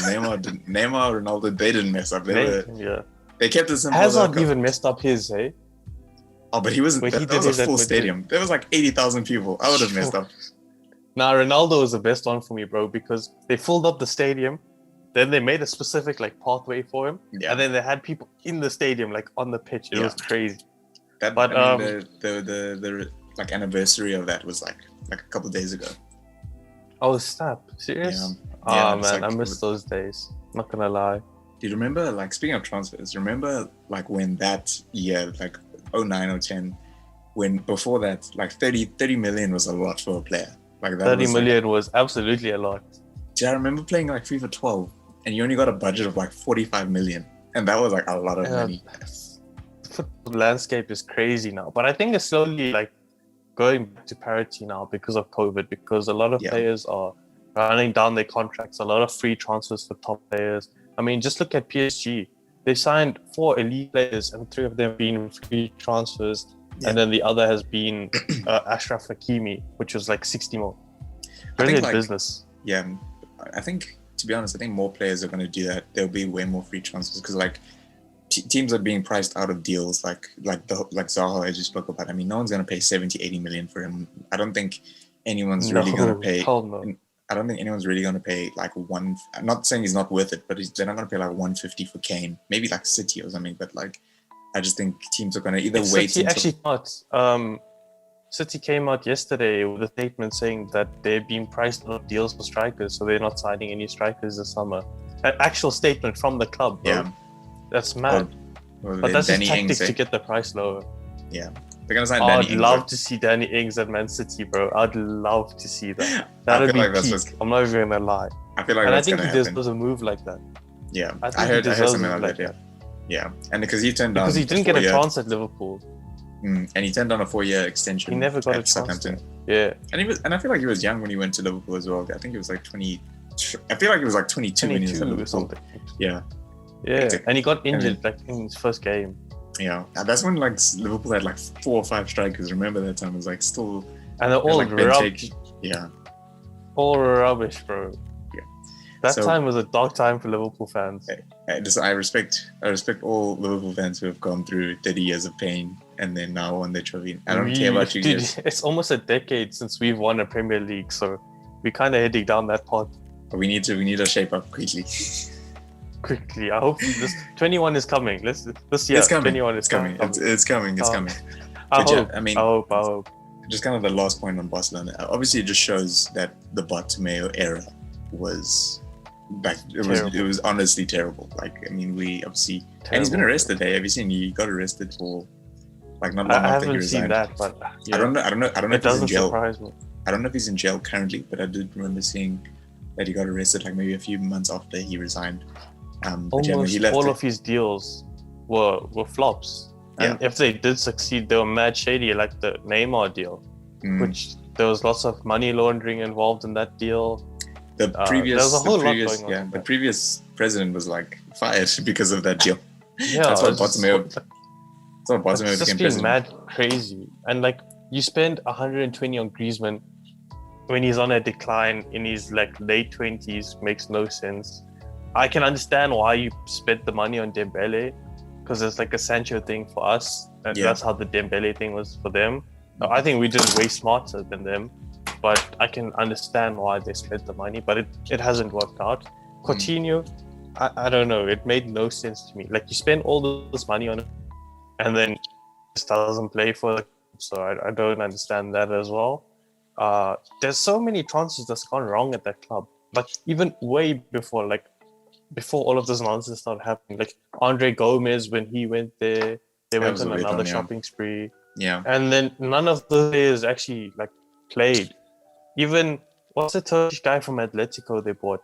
Neymar, Ronaldo. They didn't mess up. They kept it simple. Hazard even messed up his, eh? Oh, but he wasn't. That was a full stadium. There was like 80,000 people. I would have messed up. Nah, Ronaldo was the best one for me, bro, because they filled up the stadium, then they made a specific like pathway for him, and then they had people in the stadium, like on the pitch. It was crazy. The like anniversary of that was like a couple of days ago. Oh, snap! Serious? Yeah, man, I miss those days. Not gonna lie. Do you remember, like, speaking of transfers, remember, like, when that year, like, 09 or 10, when before that, like, 30 million was a lot for a player. Like, that 30 was, million was absolutely a lot. I remember playing, like, FIFA 12, and you only got a budget of, like, 45 million. And that was, like, a lot of money. The football landscape is crazy now. But I think it's slowly, like, going back to parity now because of COVID, because a lot of players are running down their contracts, a lot of free transfers for top players. I mean, just look at PSG. They signed 4 elite players, and 3 of them being free transfers, and then the other has been Ashraf Hakimi, which was like 60 more. Brilliant business. Yeah, I think, to be honest, I think more players are going to do that. There'll be way more free transfers because, like, teams are being priced out of deals like Zaha, as you spoke about. I mean, no one's going to pay 70, 80 million for him. I don't think anyone's really going to pay. I don't think anyone's really going to pay like one. I'm not saying he's not worth it, but they're not going to pay like 150 for Kane. Maybe like City or something. But like, I just think teams are going to either wait. City actually not. City came out yesterday with a statement saying that they're being priced out of deals for strikers, so they're not signing any strikers this summer. An actual statement from the club, bro. Yeah, that's mad. But that's just tactics to get the price lower. Yeah. They're gonna sign Danny Ings. I'd love to see Danny Ings at Man City, bro. I'd love to see that. That would be peak. I'm not even gonna lie. I feel like and that's I think he deserves a move like that. Yeah, I heard something like that. Yeah, and because he turned down. Because he didn't get a chance at Liverpool. And he turned down a 4-year extension. He never got a Southampton. chance. Yeah, and I feel like he was young when he went to Liverpool as well. I think he was like 20. I feel like he was like 22 when he was at Liverpool. Or something. Yeah. Yeah, and he got injured like in his first game. Yeah, and that's when like Liverpool had like 4 or 5 strikers. Remember that time? It was like still, and they're all rubbish. Yeah, all rubbish, bro. Yeah, that time was a dark time for Liverpool fans. I respect all Liverpool fans who have gone through 30 years of pain and then now won their trophy. I don't care about you guys. It's almost a decade since we've won a Premier League, so we're kind of heading down that path. But we need to shape up quickly. I hope this 21 is coming. This year, it's coming. 21 is coming. It's coming. I hope. Just kind of the last point on Barcelona. Obviously, it just shows that the Bartomeu era was like it was honestly terrible. Like, I mean, we obviously terrible. And he's been arrested. Have you seen? He got arrested for like not long after he resigned. I haven't seen that, but yeah. I don't know if he's in jail. Surprise me. I don't know if he's in jail currently, but I did remember seeing that he got arrested like maybe a few months after he resigned. Almost all of his deals were flops, and if they did succeed, they were mad shady, like the Neymar deal, which there was lots of money laundering involved in that deal. The previous president was like fired because of that deal. Yeah, that's what Bartomeu became president. Mad crazy, and like you spend 120 on Griezmann when he's on a decline in his like late 20s makes no sense. I can understand why you spent the money on Dembele, because it's like a Sancho thing for us, and that's how the Dembele thing was for them. I think we did way smarter than them, but I can understand why they spent the money, but it hasn't worked out. Coutinho, I don't know, it made no sense to me. Like, you spend all this money on it, and then just doesn't play for the, so I don't understand that as well. There's so many transfers that's gone wrong at that club, like even way before all of this nonsense started happening. Like Andre Gomez, when he went there, they went on another shopping spree. Yeah. And then none of the players actually like played. Even what's the Turkish guy from Atletico they bought?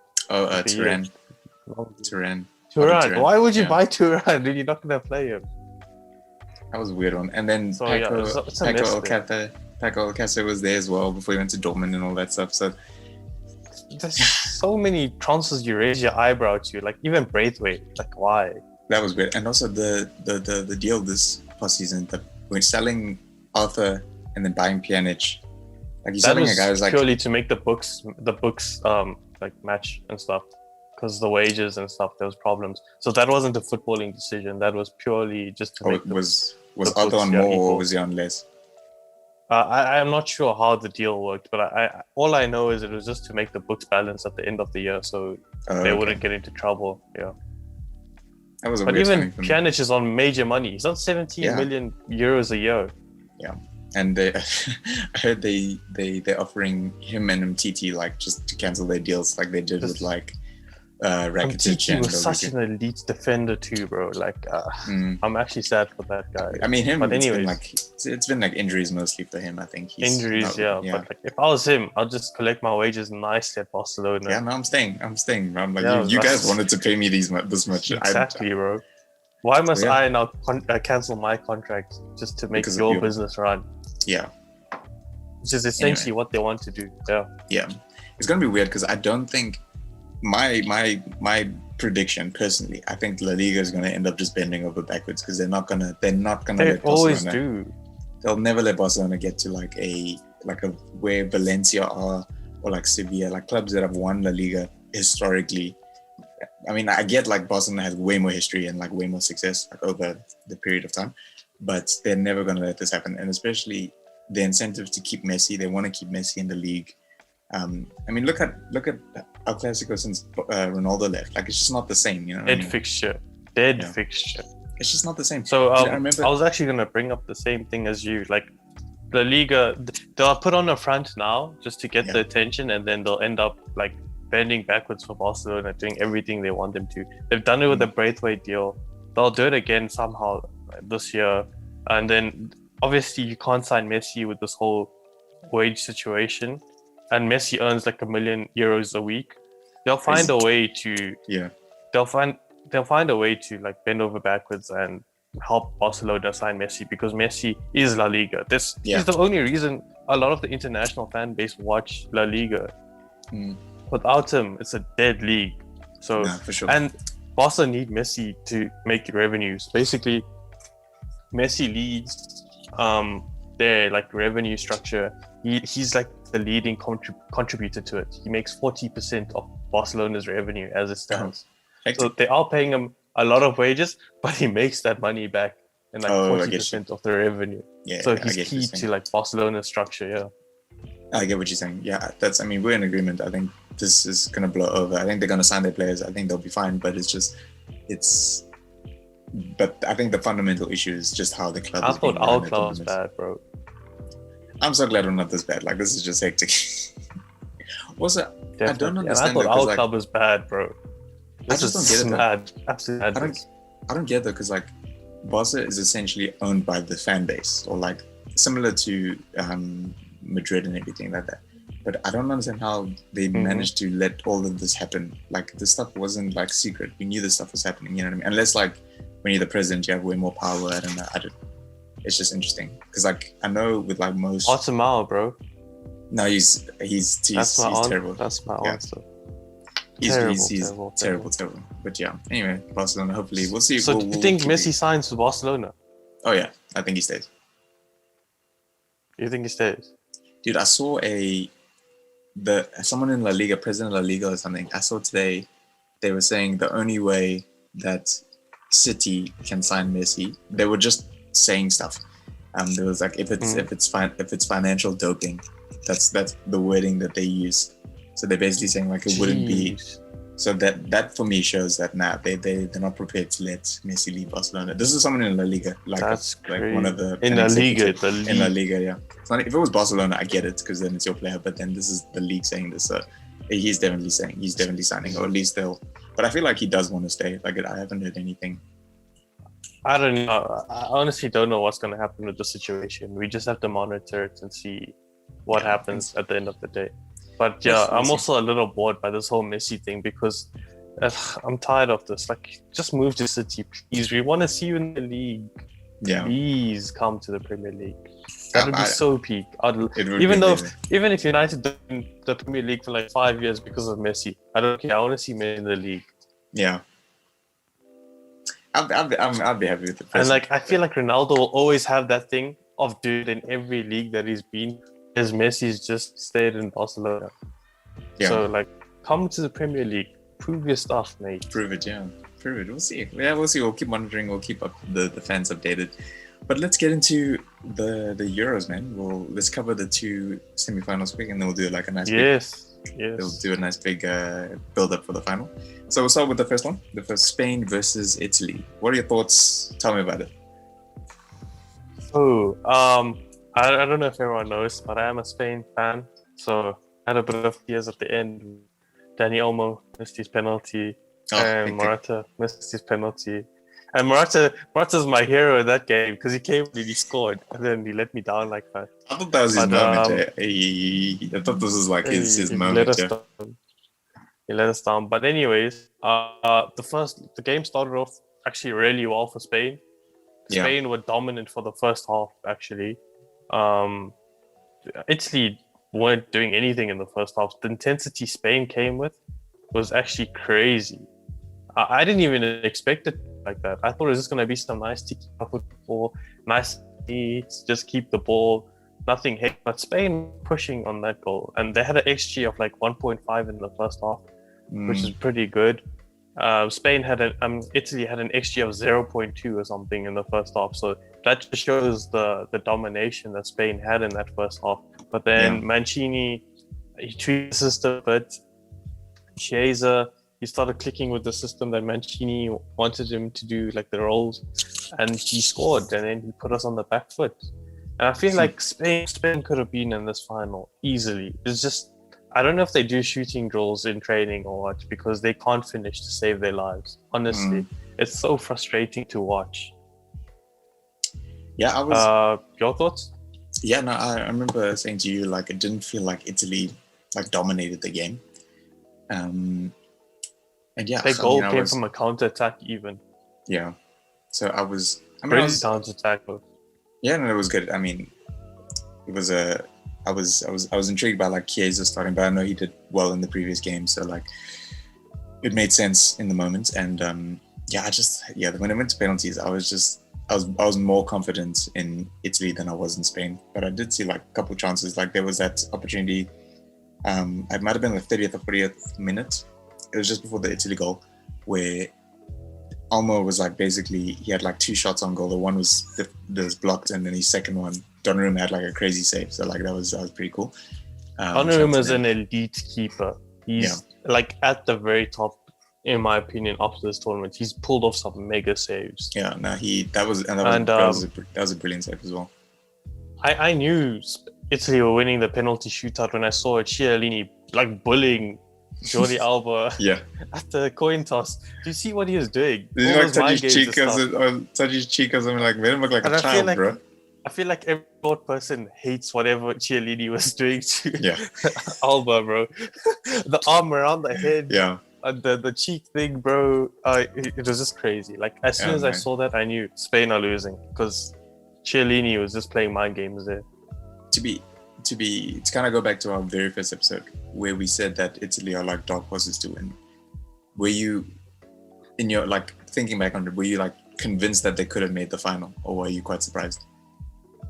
Turan. Why would you buy Turan? You're not gonna play him. That was a weird one. And then Paco Alcácer was there as well before he went to Dortmund and all that stuff. So there's so many transfers you raise your eyebrow to, like even Braithwaite. Like, why? That was weird. And also the deal this past season, that we're selling Arthur and then buying Pjanic. Like, you're selling a guy who's like purely to make the books like match and stuff, because the wages and stuff, there was problems. So that wasn't a footballing decision. That was purely just to make was Arthur on more or was he on less? I'm not sure how the deal worked, but all I know is it was just to make the books balance at the end of the year, so they wouldn't get into trouble. Yeah. That was a but weird even Pjanic is on major money. He's on 17 million euros a year. Yeah, and I heard they're offering him and Umtiti like just to cancel their deals, like they did with like Rakitic Umtiti and was such Origi. an elite defender too, bro. Like, I'm actually sad for that guy. I mean, him. But It's been anyways, like injuries mostly for him. I think he's injuries, not. yeah. Yeah, But like, if I was him, I'd just collect my wages nicely at Barcelona. yeah. No, I'm staying. I'm like, Yeah, you guys wanted to pay me this much. exactly, bro. Why must yeah. I now cancel my contract just to make Because of your you. business run? Yeah, Which is essentially what they want to do. Yeah. yeah. It's gonna be weird because I don't think my prediction personally. I think La Liga is gonna end up just bending over backwards because they're not gonna They let always Barcelona. do. They'll never let Barcelona get to like a where Valencia are, or like Sevilla, like clubs that have won La Liga historically. I mean, I get like Barcelona has way more history and like way more success like over the period of time, but they're never going to let this happen. And especially the incentive to keep Messi, they want to keep Messi in the league. I mean, look at El Clasico since Ronaldo left. Like, it's just not the same, you know. Dead fixture. Fixture. It's just not the same. So I remember. I was actually going to bring up the same thing as you. Like, La Liga, they'll put on a front now just to get the attention, and then they'll end up like bending backwards for Barcelona, doing everything they want them to. They've done it with the Braithwaite deal. They'll do it again somehow this year. And then obviously you can't sign Messi with this whole wage situation. And Messi earns like €1 million a week. They'll find a way to they'll find a way to like bend over backwards and help Barcelona sign Messi, because Messi is La Liga. This is the only reason a lot of the international fan base watch La Liga. Without him, it's a dead league. So for sure. And Barca need Messi to make revenues. Basically, Messi leads their like revenue structure. He's like the leading contributor to it. He makes 40% of Barcelona's revenue as it stands. So they are paying him a lot of wages, but he makes that money back in like 40% of the revenue. So he's key to like Barcelona's structure. I get what you're saying. Yeah, I mean, we're in agreement. I think this is going to blow over. I think they're going to sign their players. I think they'll be fine, but but I think the fundamental issue is just how the club is being run. I thought our club was bad, bro. I'm so glad we're not this bad. Like, this is just hectic. Also, definitely. I don't understand. I thought our club was bad, bro. I just don't get it. Mad. Absolutely mad. I don't get that, because like Barca is essentially owned by the fan base, or like similar to Madrid and everything like that. But I don't understand how they managed to let all of this happen. Like, this stuff wasn't like secret. We knew this stuff was happening. You know what I mean? Unless like when you're the president, you have way more power. I don't know. It's just interesting because like I know with like most. Bartomeu, bro. No, he's terrible. That's my answer. He's terrible. But yeah. Anyway, Barcelona. Hopefully, we'll see. So do you think Messi signs for Barcelona? Oh yeah, I think he stays. You think he stays? Dude, I saw someone in La Liga, president of La Liga or something. I saw today they were saying the only way that City can sign Messi, they were just saying stuff. There was like if it's financial doping, that's the wording that they use. So they're basically saying like it wouldn't be. So that for me shows that they're not prepared to let Messi leave Barcelona. This is someone in La Liga, like one of the in La Liga, in La Liga, yeah. It's not, if it was Barcelona, I get it because then it's your player. But then this is the league saying this. So he's definitely signing, or at least they'll. But I feel like he does want to stay. Like I haven't heard anything. I don't know. I honestly don't know what's going to happen with the situation. We just have to monitor it and see what happens at the end of the day. But yeah, I'm also a little bored by this whole Messi thing because I'm tired of this. Like, just move to City, please. We want to see you in the league. Yeah. Please come to the Premier League. That would be so peak. Even if United done the Premier League for like 5 years because of Messi, I don't care. I want to see Messi in the league. Yeah. I'll be happy with it. And like, I feel like Ronaldo will always have that thing of dude in every league that he's been. As Messi's just stayed in Barcelona. Yeah. So like, come to the Premier League, prove your stuff, mate. Prove it. We'll see. Yeah, we'll see. We'll keep monitoring. We'll keep up the fans updated. But let's get into the Euros, man. Let's cover the two semi-finals quick, and then we'll do like a nice. Yes. We'll do a nice big build up for the final. So we'll start with the first one. The first, Spain versus Italy. What are your thoughts? Tell me about it. I don't know if everyone knows, but I am a Spain fan. So I had a bit of tears at the end. Danny Olmo missed his penalty, Oh, and hectic. Morata missed his penalty. And Morata's my hero in that game because he came and he scored, and then he let me down like that. I thought that was his moment. I thought this was like his He moment. let us down. He let us down. But anyways, the game started off actually really well for Spain. Yeah. Spain were dominant for the first half. Actually, Italy weren't doing anything in the first half. The intensity Spain came with was actually crazy. I didn't even expect it like that. I thought it was just going to be some nice tiki-taka football, nice beats, just keep the ball, nothing hit. But Spain pushing on that goal, and they had an XG of like 1.5 in the first half, which is pretty good. Italy had an XG of 0.2 or something in the first half, so that just shows the domination that Spain had in that first half. But then Mancini, he tweaked the system a bit. Chiesa, he started clicking with the system that Mancini wanted him to do, like the roles, and he scored, and then he put us on the back foot. And I feel like Spain could have been in this final easily. It's just, I don't know if they do shooting drills in training or what, because they can't finish to save their lives. Honestly, it's so frustrating to watch. Yeah, I was. Your thoughts? Yeah, no, I remember saying to you, like, it didn't feel like Italy like dominated the game. And yeah, their goal came from a counter attack, even. Yeah, so I was. Counter attack. Yeah, no, it was good. I mean, it was a. I was intrigued by like Chiesa starting, but I know he did well in the previous game, so like it made sense in the moment. And when it went to penalties, I was more confident in Italy than I was in Spain. But I did see like a couple of chances. Like there was that opportunity. It might have been the 30th or 40th minute. It was just before the Italy goal, where Olmo was like basically he had like two shots on goal. The one was blocked, and then his second one, Donnarumma had like a crazy save. So like that was pretty cool. Donnarumma is an elite keeper. He's like at the very top, in my opinion, after this tournament. He's pulled off some mega saves. Yeah, no, that was a brilliant save as well. I knew Italy were winning the penalty shootout when I saw Chiellini like bullying Jordi Alba at the coin toss. Do you see what he was doing? Did he like touch his cheek or something? Like made him look like a child, bro. I feel like every sport person hates whatever Chiellini was doing to Alba, bro. The arm around the head, the cheek thing, bro. It was just crazy. Like as soon as I saw that, I knew Spain are losing because Chiellini was just playing mind games there. To kind of go back to our very first episode where we said that Italy are like dark horses to win. Were you, in your like thinking back on it, were you like convinced that they could have made the final, or were you quite surprised?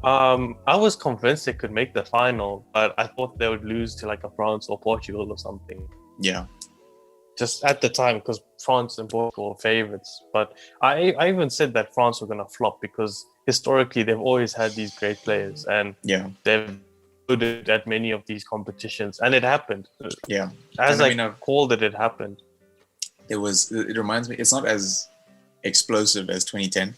I was convinced they could make the final, but I thought they would lose to like a France or Portugal or something. Yeah. Just at the time, because France and Portugal were favorites. But I even said that France were going to flop because historically they've always had these great players, and they've good at many of these competitions, and it happened. Yeah. As I called it happened. It reminds me, it's not as explosive as 2010,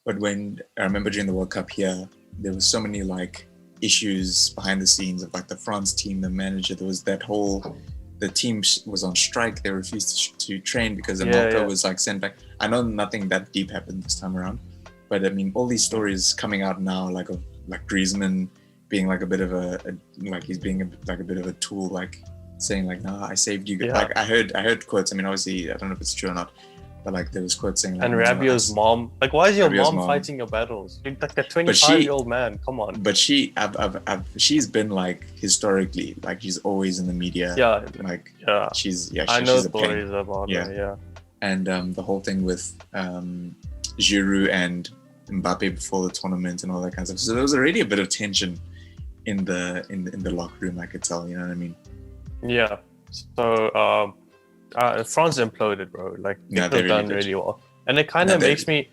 but when I remember during the World Cup here, there was so many like issues behind the scenes of like the France team, the manager. There was that whole, the team was on strike. They refused to train because Anelka was like sent back. I know nothing that deep happened this time around, but I mean, all these stories coming out now, like Griezmann being like a bit of he's being a bit of a tool, like saying like, "Nah, I saved you." Like I heard quotes. I mean, obviously, I don't know if it's true or not, but like there was quotes saying like, and Rabiot's mom, like, why is your mom fighting your battles? You're like a 25-year-old man. Come on. But she's been like historically, like she's always in the media. She's I know stories about her. Yeah. And the whole thing with Giroud and Mbappe before the tournament and all that kind of stuff. So there was already a bit of tension in the locker room, I could tell, you know what I mean? Yeah. So France imploded, bro. Like they've done really well, and it kind of makes me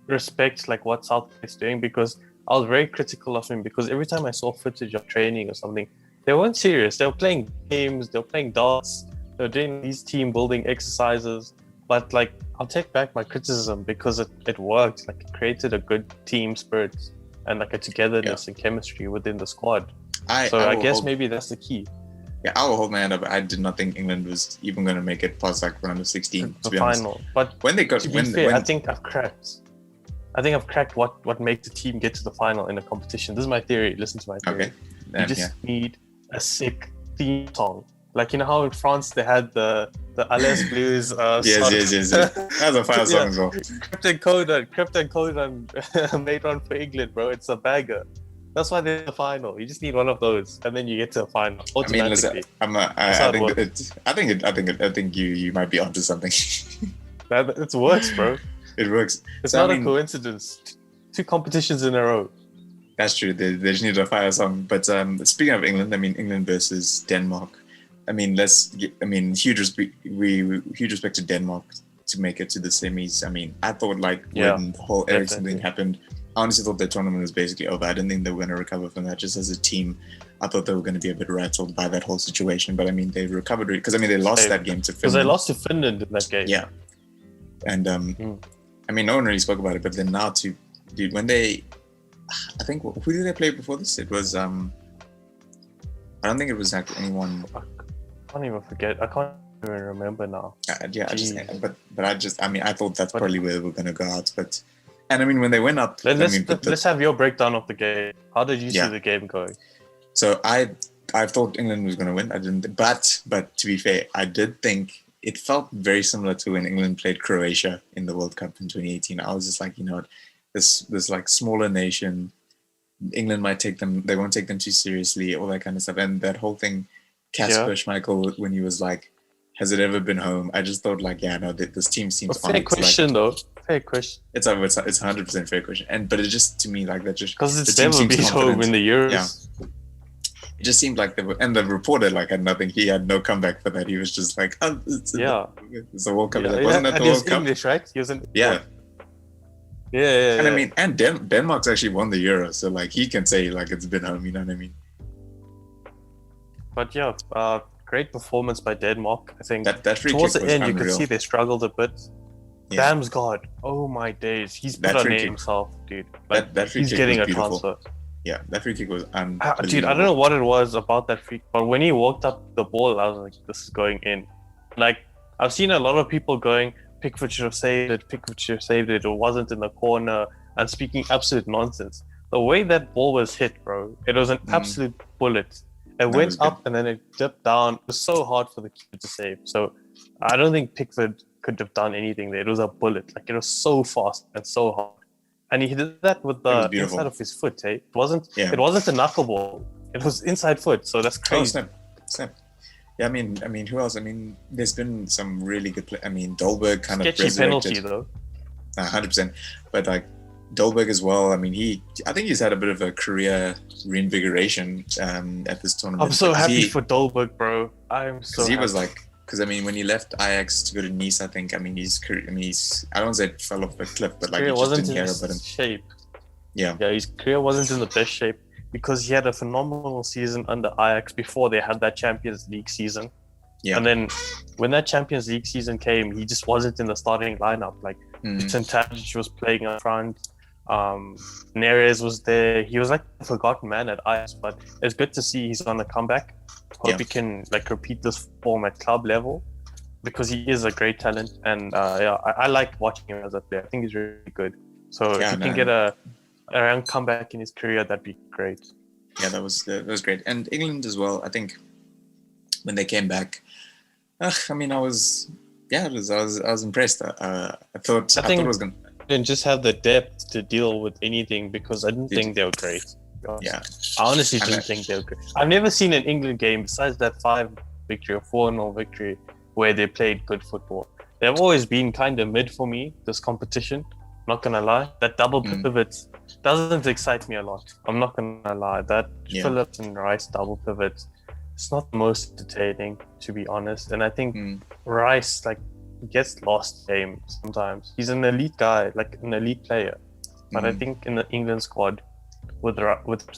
respect like what Southgate's doing, because I was very critical of him, because every time I saw footage of training or something, they weren't serious. They were playing games, they were playing darts, they were doing these team building exercises. But like, I'll take back my criticism because it worked. Like, it created a good team spirit and like a togetherness and chemistry within the squad. I guess maybe that's the key. Yeah, I will hold my hand up. I did not think England was even going to make it past like round of 16. The to be honest. final. But When they got, to be fair, I think I've cracked. What makes the team get to the final in a competition. This is my theory. Listen to my theory. Okay. You just need a sick theme song. Like, you know how in France they had the Alles Blues song? Yes. That's a fire song as well. Krypton Code made one for England, bro. It's a bagger. That's why they're in the final. You just need one of those, and then you get to the final automatically. I think you might be onto something. It works, bro. It works. It's not a coincidence. 2 competitions in a row. That's true. They just need a fire song. But speaking of England, I mean England versus Denmark. I mean, huge respect to Denmark to make it to the semis. I mean, I thought when the whole Eriksen thing happened, I honestly thought the tournament was basically over. I didn't think they were going to recover from that. Just as a team, I thought they were going to be a bit rattled by that whole situation. But I mean, they recovered because they lost that game to Finland. Because they lost to Finland in that game. Yeah, and I mean, no one really spoke about it. But then now, when they, I think who did they play before this? It was I don't think it was like anyone. I can't even forget. I can't even remember now. I thought that's probably where they were going to go out. And I mean, when they went up, let's have your breakdown of the game. How did you see the game going? So I thought England was going to win. I didn't, but to be fair, I did think it felt very similar to when England played Croatia in the World Cup in 2018. I was just like, you know, this like smaller nation, England might take them. They won't take them too seriously, all that kind of stuff, and that whole thing. Kasper Schmeichel, when he was like, has it ever been home? I just thought like, this team seems fair question though. Fair question. It's 100% fair question. But it just, to me, like that just because it's never been home in the Euros. Yeah. It just seemed like and the reporter like had nothing. He had no comeback for that. He was just like, it's a World Cup. Wasn't that the World Cup? English, right? He was in. Yeah. Yeah. And I mean, and Denmark's actually won the Euro, so like he can say like it's been home. You know what I mean? But yeah, great performance by Denmark. I think that free towards kick the end unreal. You could see they struggled a bit. Yeah. Damsgaard, oh my days, he's put on it himself, dude. Like, that free he's kick getting was a transfer. Yeah, that free kick was unbelievable. Dude, I don't know what it was about that free, but when he walked up the ball, I was like, this is going in. Like, I've seen a lot of people going, Pickford should have saved it, it wasn't in the corner, and speaking absolute nonsense. The way that ball was hit, bro, it was an absolute bullet. It went up and then it dipped down. It was so hard for the keeper to save. So I don't think Pickford could have done anything there. It was a bullet. Like, it was so fast and so hard. And he did that with the inside of his foot, eh? It wasn't a knuckleball. It was inside foot. So that's crazy. Snap. Yeah, I mean, who else? I mean, there's been some really good play. I mean, Dolberg kind sketchy of resurrected. Penalty though. 100%. But like Dolberg as well. I mean, I think he's had a bit of a career reinvigoration at this tournament. I'm so happy for Dolberg, bro. I'm so happy. He was like, because I mean, when he left Ajax to go to Nice, I think, I mean, he's I don't say it fell off a cliff, but like, he just didn't care about him. Shape. Yeah, his career wasn't in the best shape because he had a phenomenal season under Ajax before they had that Champions League season. Yeah. And then when that Champions League season came, he just wasn't in the starting lineup. Like, Tadic was playing up front. Neres was there. He was like a forgotten man at Ajax, but it's good to see he's on the comeback. Hope he can like repeat this form at club level because he is a great talent. And I like watching him as a player. I think he's really good. So if he can get a young comeback in his career, that'd be great. Yeah, that was great. And England as well. I think when they came back, I mean, I was impressed. I thought it was going to. Didn't just have the depth to deal with anything because I didn't think they were great. Yeah, I honestly didn't think they were great. I've never seen an England game besides that 5 victory or 4-0 victory where they played good football. They've always been kind of mid for me, this competition. Not gonna lie, that double pivot doesn't excite me a lot. I'm not gonna lie, that Phillips and Rice double pivot, it's not the most entertaining, to be honest. And I think Rice gets lost game sometimes. He's an elite guy, like an elite player, but I think in the England squad with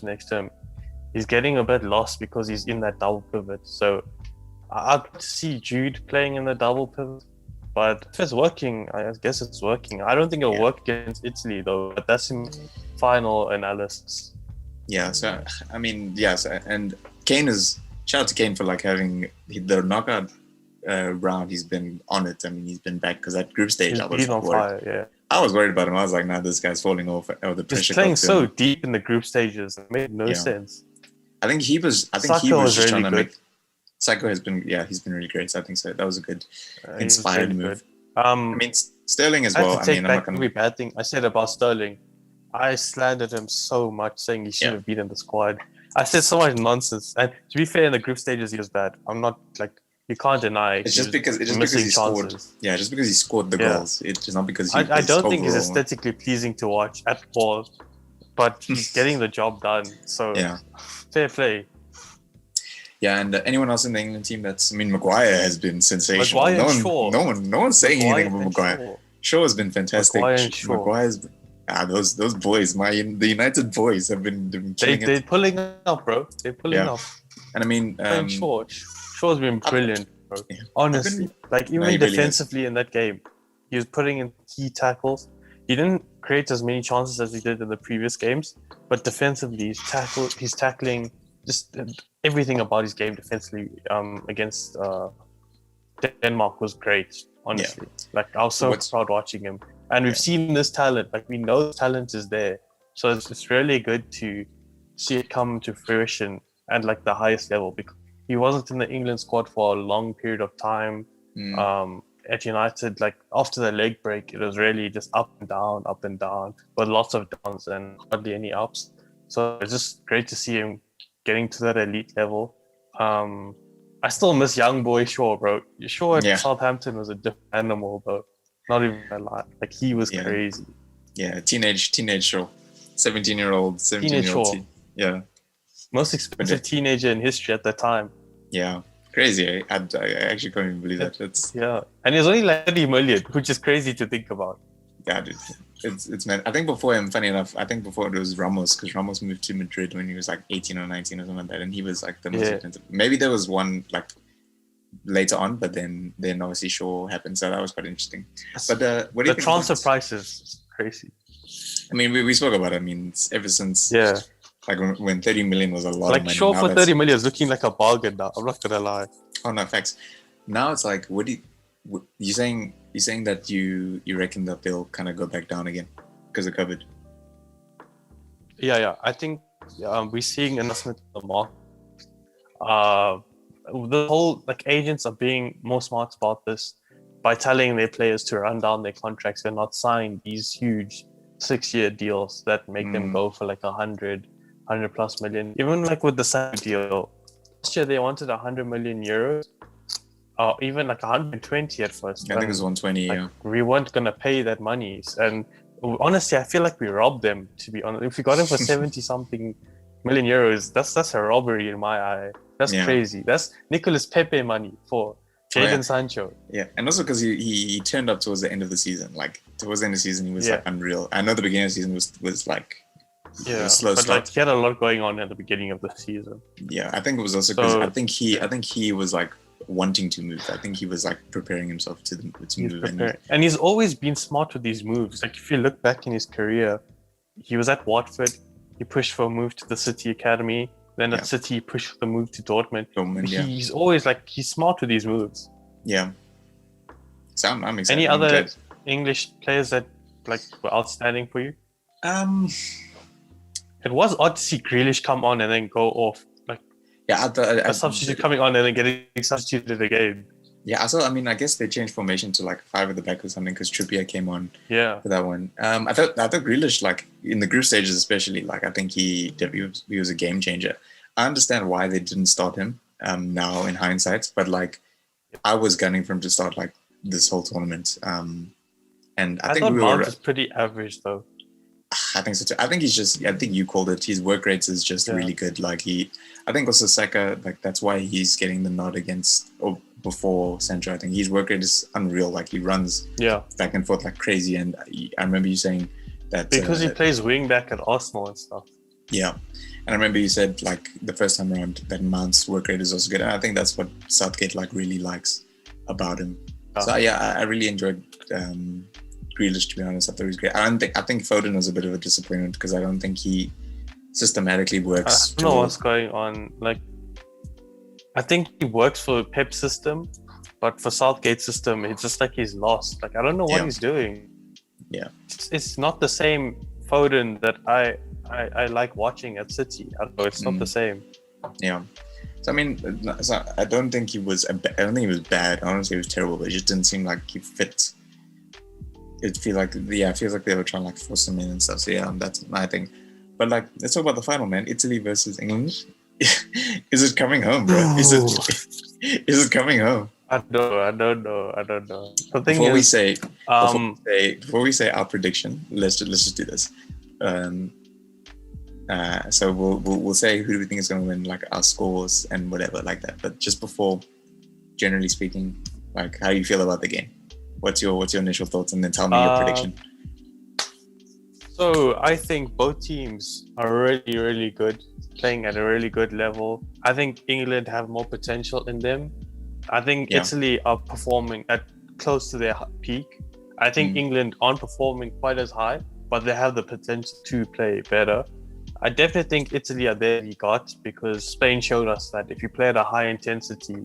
next to him, he's getting a bit lost because he's in that double pivot. So I'd see Jude playing in the double pivot, but if it's working, I guess it's working. I don't think it'll work against Italy though, but that's in final analysis. Yeah, so I mean, yes, and Kane is shout out to Kane for like having the knockout round. He's been on it. I mean, he's been back because that group stage, He's I was been on worried. fire, yeah. I was worried about him. I was like, nah, this guy's falling off. Oh, the pressure. He's playing so deep in the group stages. It made no sense. I think he was Saka just was trying really to good. make. Saka has been, he's been really great. So I think so. That was a good, inspired really move. Good. I mean, Sterling as well. I mean, I'm not gonna. Every bad thing I said about Sterling. I slandered him so much, saying he shouldn't have been in the squad. I said so much nonsense. And to be fair, in the group stages, he was bad. I'm not like, you can't deny. It's just because he scored. Yeah, just because he scored the goals. It's not because he. I don't think he's aesthetically pleasing to watch at all, but he's getting the job done. So fair play. Yeah, and anyone else in the England team Maguire has been sensational. No one's saying anything about Maguire. Shaw has been fantastic. Maguire's those boys, the United boys have been killing it. They're pulling up, bro. They're pulling up. And I mean, Shaw's been brilliant, bro. Yeah. Honestly, even defensively in that game, he was putting in key tackles. He didn't create as many chances as he did in the previous games, but defensively, he's tackling. Just everything about his game defensively against Denmark was great. Honestly, I was so proud watching him. And we've seen this talent. We know this talent is there. So it's really good to see it come to fruition at the highest level, because he wasn't in the England squad for a long period of time. At United, after the leg break, it was really just up and down, but lots of downs and hardly any ups. So it's just great to see him getting to that elite level. I still miss young boy Shaw, bro. Shaw at Southampton was a different animal, bro. Not even a lot. He was crazy. Yeah, teenage Shaw. 17-year-old. Yeah. Most expensive teenager in history at the time. Yeah. Crazy. I actually can't even believe that. And he's only 30 million, which is crazy to think about. Yeah, dude. It's man. I think before him, funny enough, it was Ramos, because Ramos moved to Madrid when he was 18 or 19 or something like that, and he was the most expensive. Maybe there was one later on, but then obviously Shaw happened, so that was quite interesting. But what do you think? The transfer prices is crazy. I mean, we spoke about it. I mean, ever since when 30 million was a lot of money. Shaw for 30 million is looking like a bargain now. I'm not gonna lie. Oh no, facts. Now it's what do you saying? You're saying that you reckon that they'll kind of go back down again because of COVID? Yeah. I think we're seeing announcement in the market. The whole agents are being more smart about this by telling their players to run down their contracts and not sign these huge 6-year deals that make them go for 100 plus million. Even with the Salah deal, last year they wanted 100 million euros. Or even 120 at first. I think it was 120, We weren't going to pay that money. And honestly, I feel like we robbed them, to be honest. If we got him for 70-something million euros, that's a robbery in my eye. That's crazy. That's Nicolas Pepe money for Jadon Sancho. Yeah, and also because he turned up towards the end of the season. Towards the end of the season, he was unreal. I know the beginning of the season was slow but start. He had a lot going on at the beginning of the season. Yeah, I think it was also because I think he was wanting to move. I think he was preparing himself to move. And he's always been smart with these moves. If you look back in his career, he was at Watford. He pushed for a move to the City Academy. Then at City, he pushed for the move to Dortmund. He's always he's smart with these moves. Yeah. So I'm excited. Any other English players that were outstanding for you? It was odd to see Grealish come on and then go off. A substitute coming on and then getting substituted again. Yeah, I guess they changed formation to 5 at the back or something because Trippier came on for that one. I thought Grealish, in the group stages especially, I think he was a game changer. I understand why they didn't start him now in hindsight, but I was gunning for him to start this whole tournament. And I think Mount is pretty average though. I think so too. I think you called it. His work rates is just really good. I think also Saka, that's why he's getting the nod against or before Sancho. I think his work rate is unreal. He runs back and forth like crazy. And I remember you saying that because he plays wing back at Arsenal and stuff. Yeah, and I remember you said the first time around that Mount's work rate is also good. And I think that's what Southgate really likes about him. So I really enjoyed Grealish, to be honest. I thought he was great. I think Foden was a bit of a disappointment because I don't think he systematically works. I don't know what's going on. I think he works for Pep's system, but for Southgate's system, it's just like he's lost. Like I don't know what he's doing. Yeah. It's not the same Foden that I like watching at City. I don't know, it's not the same. Yeah. So I mean, so I don't think he was. I don't think he was bad. I don't say he was terrible, but it just didn't seem like he fit. It feels like they were trying to like force him in and stuff. So yeah, that's my thing. But like, let's talk about the final, man. Italy versus England. Is it coming home, bro? Is it coming home? I don't know. The thing Before is, before we say our prediction, let's just do this. So we'll say who do we think is going to win, like our scores and whatever like that. But just before, generally speaking, like how do you feel about the game? What's your initial thoughts, and then tell me your prediction. So I think both teams are really, really good, playing at a really good level. I think England have more potential in them. I think Italy are performing at close to their peak. I think England aren't performing quite as high, but they have the potential to play better. I definitely think Italy are there we got, because Spain showed us that if you play at a high intensity,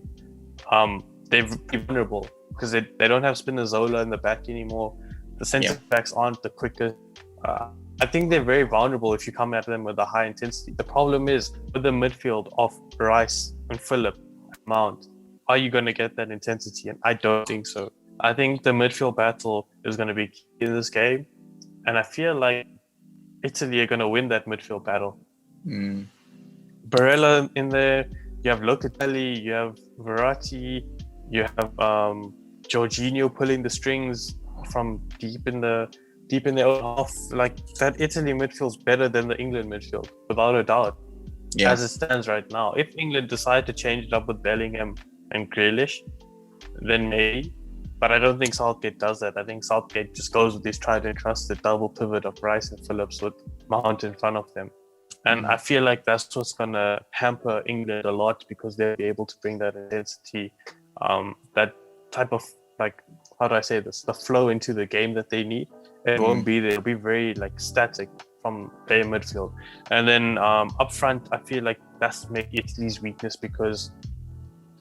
they're vulnerable because they don't have Spinazzola in the back anymore. The centre backs aren't the quickest. I think they're very vulnerable if you come at them with a high intensity. The problem is with the midfield of Rice and Philip and Mount, are you going to get that intensity? And I don't think so. I think the midfield battle is going to be key in this game. And I feel like Italy are going to win that midfield battle. Barella in there, you have Locatelli, you have Verratti, you have Jorginho pulling the strings from deep in the own half. Like that Italy midfield's better than the England midfield, without a doubt. As it stands right now. If England decide to change it up with Bellingham and Grealish, then maybe. But I don't think Southgate does that. I think Southgate just goes with this tried and trusted double pivot of Rice and Phillips with Mount in front of them. And I feel like that's what's going to hamper England a lot, because they'll be able to bring that intensity, that type of, like, how do I say this? The flow into the game that they need. It won't be there. It'll be very like static from their midfield. And then up front, I feel like that's maybe Italy's weakness, because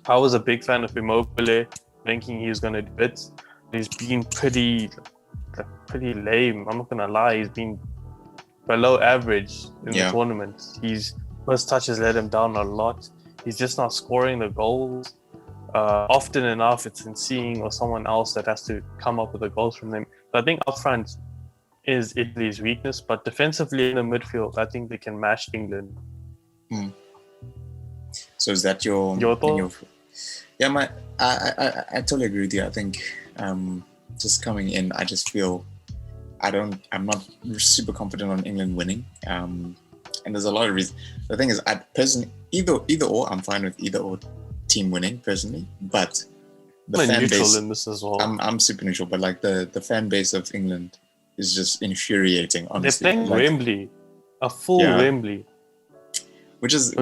I was a big fan of Immobile, thinking he was going to do it. He's been pretty lame. I'm not going to lie. He's been below average in the tournament. His first touches let him down a lot. He's just not scoring the goals. Often enough, it's Insigne or someone else that has to come up with the goals from them. So I think up front is Italy's weakness, but defensively in the midfield, I think they can match England. So is that your thought? I totally agree with you. I think just coming in, I just feel I'm not super confident on England winning. And there's a lot of reasons. The thing is, I personally either or, I'm fine with either or team winning personally, but the I'm fan neutral base in this as well. I'm super neutral, but like the fan base of England is just infuriating, honestly. They're playing Wembley, a full Wembley. Which is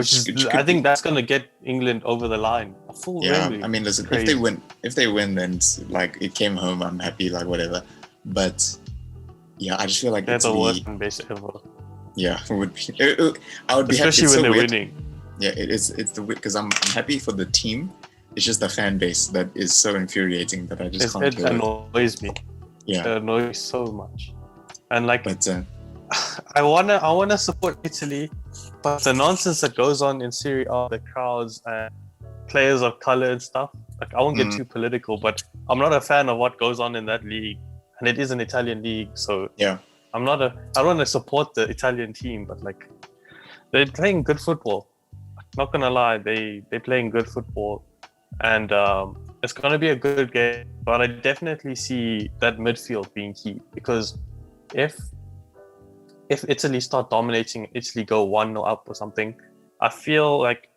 I think that's gonna get England over the line. A full Wembley. I mean, listen, crazy. if they win, then like it came home. I'm happy, like whatever. But yeah, I just feel like they're Italy, the worst fan base ever. Yeah, it would be. I would be especially happy. when they're winning. Yeah, it's the because I'm happy for the team. It's just the fan base that is so infuriating that I just can't. It annoys me. Yeah, it annoys me so much. And like, but I wanna support Italy, but the nonsense that goes on in Serie A, the crowds and players of color and stuff. Like, I won't get too political, but I'm not a fan of what goes on in that league, and it is an Italian league, so yeah, I don't want to support the Italian team, but like, they're playing good football. Not gonna lie, they're playing good football, and it's gonna be a good game. But I definitely see that midfield being key, because if Italy start dominating, Italy go 1-0 up or something, I feel like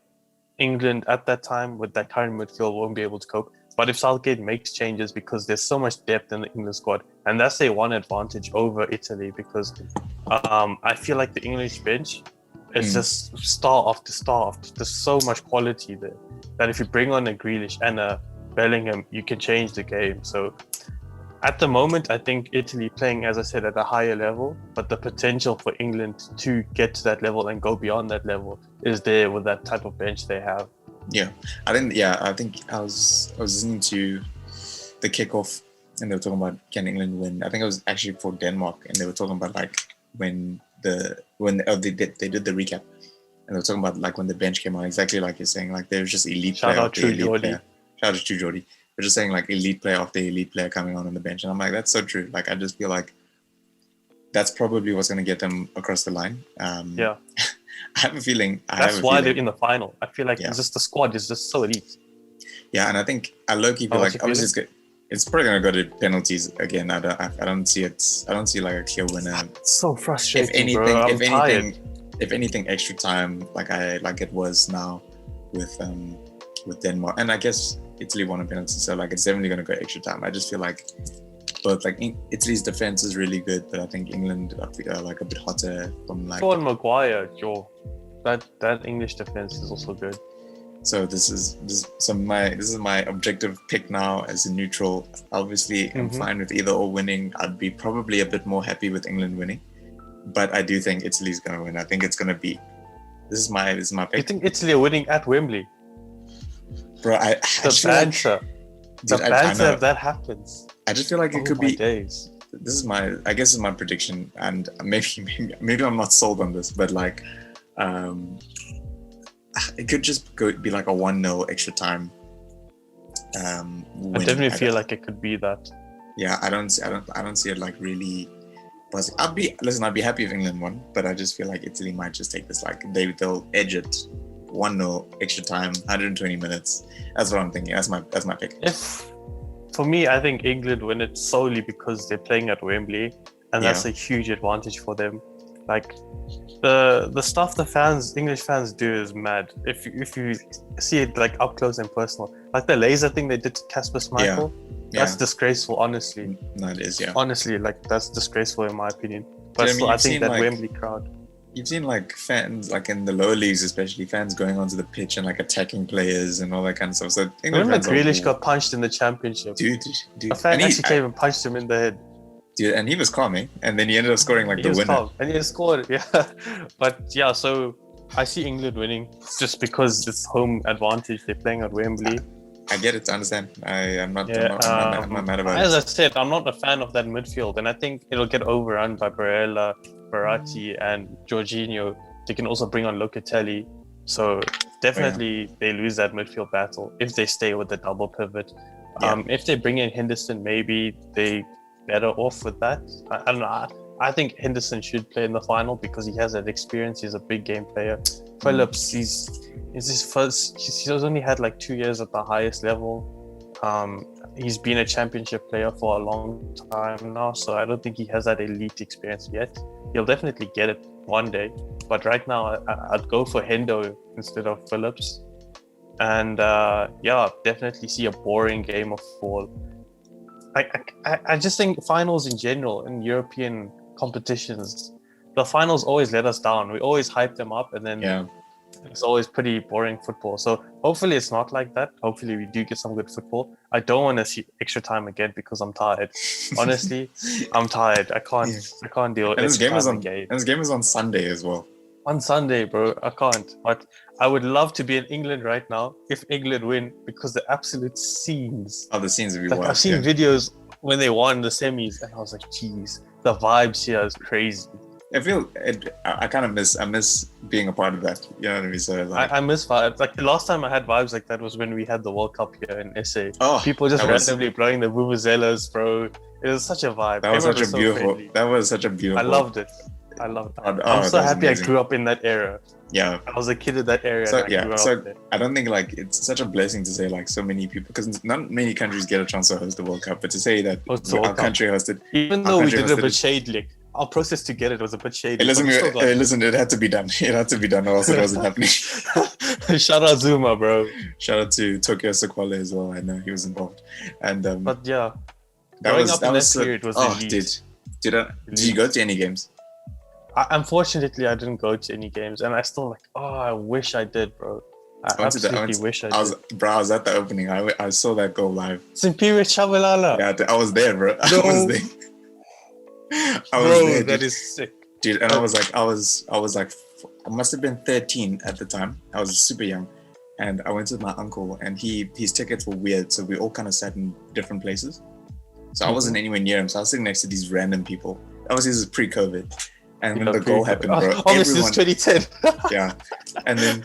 England at that time with that current midfield won't be able to cope. But if Southgate makes changes, because there's so much depth in the England squad, and that's their one advantage over Italy, because I feel like the English bench is just star after star after. There's so much quality there that if you bring on a Grealish and a Bellingham, you can change the game. So at the moment, I think Italy playing, as I said, at a higher level, but the potential for England to get to that level and go beyond that level is there with that type of bench they have. Yeah, I think I was listening to the kickoff, and they were talking about can England win. I think it was actually for Denmark, and they were talking about like when they did the recap, and they were talking about like when the bench came on, exactly like you're saying, like there's just elite Shout player out after to elite Jordi. player. Shout out to Jordi. They're just saying like elite player after elite player coming on the bench, and I'm like, that's so true. Like I just feel like that's probably what's going to get them across the line. Yeah. I have a feeling. That's why they're in the final. I feel like Yeah. it's just the squad is just so elite. Yeah, and I think I low-key feel like obviously it's probably gonna go to penalties again. I don't see it. I don't see like a clear winner. It's so frustrating, bro. If anything, extra time like it was now with Denmark, and I guess Italy won a penalty, so like it's definitely gonna go extra time. I just feel like both like Italy's defense is really good, but I think England are like a bit hotter from like. Sean Maguire, Joe. That English defense is also good. So this is my objective pick now as a neutral. Obviously, I'm fine with either or winning. I'd be probably a bit more happy with England winning, but I do think Italy's gonna win. I think it's gonna be. This is my pick. You think Italy are winning at Wembley? Bro, the banter. The banter if that happens. I just feel like it could be. Days. This is I guess this is my prediction, and maybe I'm not sold on this, but like. It could just be like a 1-0 extra time. I definitely feel like it could be that. Yeah, I don't see it like really. I'd be happy if England won, but I just feel like Italy might just take this. Like they'll edge it 1-0 extra time, 120 minutes. That's what I'm thinking. That's my pick. For me, I think England win it solely because they're playing at Wembley, and that's a huge advantage for them. Like the stuff the English fans do is mad. If you see it like up close and personal, like the laser thing they did to Kasper Schmeichel, that's disgraceful. Honestly, no, it is. Yeah, honestly, like that's disgraceful in my opinion. But still, I think that like, Wembley crowd. You've seen like fans, like in the lower leagues, especially fans going onto the pitch and like attacking players and all that kind of stuff. So remember Grealish got punched in the championship. Dude. A fan actually came and punched him in the head. Dude, and he was calming, and then he ended up scoring like the winner. Calm, and he scored, yeah. But yeah, so I see England winning just because it's home advantage. They're playing at Wembley. I get it. I understand. I'm not mad about it. As I said, I'm not a fan of that midfield, and I think it'll get overrun by Barella, Verratti, and Jorginho. They can also bring on Locatelli. So definitely they lose that midfield battle if they stay with the double pivot. If they bring in Henderson, maybe they better off with that. I don't know. I think Henderson should play in the final because he has that experience. He's a big game player. Phillips, he's only had like 2 years at the highest level. He's been a championship player for a long time now, so I don't think he has that elite experience yet. He'll definitely get it one day, but right now I'd go for Hendo instead of Phillips. And definitely see a boring game of football. I just think finals in general in European competitions, the finals always let us down. We always hype them up, and then it's always pretty boring football. So hopefully it's not like that. Hopefully we do get some good football. I don't want to see extra time again because I'm tired. Honestly, I'm tired. I can't deal with it. And this game is on Sunday as well. On Sunday, bro. I can't. But I would love to be in England right now if England win, because the absolute scenes. Oh, the scenes would be wild. I've seen videos when they won the semis, and I was like, geez, the vibes here is crazy. I kind of miss being a part of that. You know what I mean? So like, I miss vibes. Like the last time I had vibes like that was when we had the World Cup here in SA. Oh, people just randomly blowing the vuvuzelas, bro. It was such a vibe. That was such a beautiful. I loved it. I'm so happy amazing. I grew up in that era. Yeah, I was a kid in that area. So I don't think like it's such a blessing to say like so many people, because not many countries get a chance to host the World Cup, but to say that our country hosted, even though we did a bit shady, our process to get it was a bit shady. Listen, it had to be done. It had to be done, or else it wasn't happening. Shout out Zuma, bro. Shout out to Tokyo Sequale as well. I know he was involved, and but yeah, growing up in that period was elite. Did you go to any games? Unfortunately, I didn't go to any games, and I still I wish I did, bro. I wish I did. I was at the opening. I saw that goal live. Superior Chabalala. Yeah, I was there, bro. No. I was there. Bro, that is sick, dude. And I was like, I must have been 13 at the time. I was super young, and I went with my uncle, and his tickets were weird, so we all kind of sat in different places. So I wasn't anywhere near him, so I was sitting next to these random people. Obviously, this is pre-COVID, and when the goal happened, bro, obviously it's 2010. yeah, and then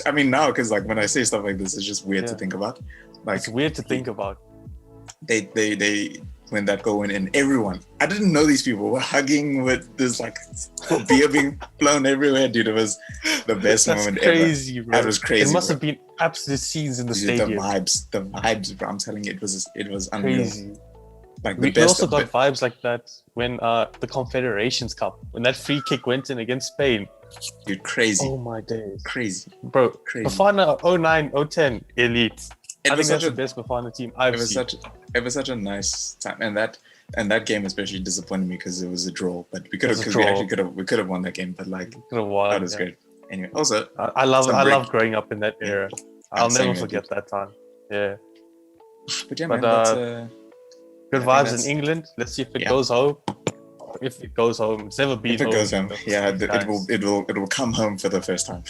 I mean, now, because like when I say stuff like this, it's just weird to think about. Like, it's weird to think about. They when that goal went in, everyone, I didn't know these people were hugging with this like beer being blown everywhere, dude. It was the best moment crazy, ever. Bro. That was crazy. It must have been absolute scenes in the stadium. The vibes, bro. I'm telling you, it was unreal. Crazy. Like we also got vibes like that when the Confederations Cup, when that free kick went in against Spain. Dude, crazy. Oh my days. Crazy. Bro, crazy. Bafana 09, 010, elite. I think that's the best Bafana team I've seen. It was such a nice time, and that game especially disappointed me because it was a draw. But we could have won that game. But like that was great. Anyway, also I love growing up in that era. I'll never forget that time. Yeah. But yeah, man, that's good vibes in England. Let's see if it goes home. If it goes home, it's never been home. If it goes home, it will come home for the first time.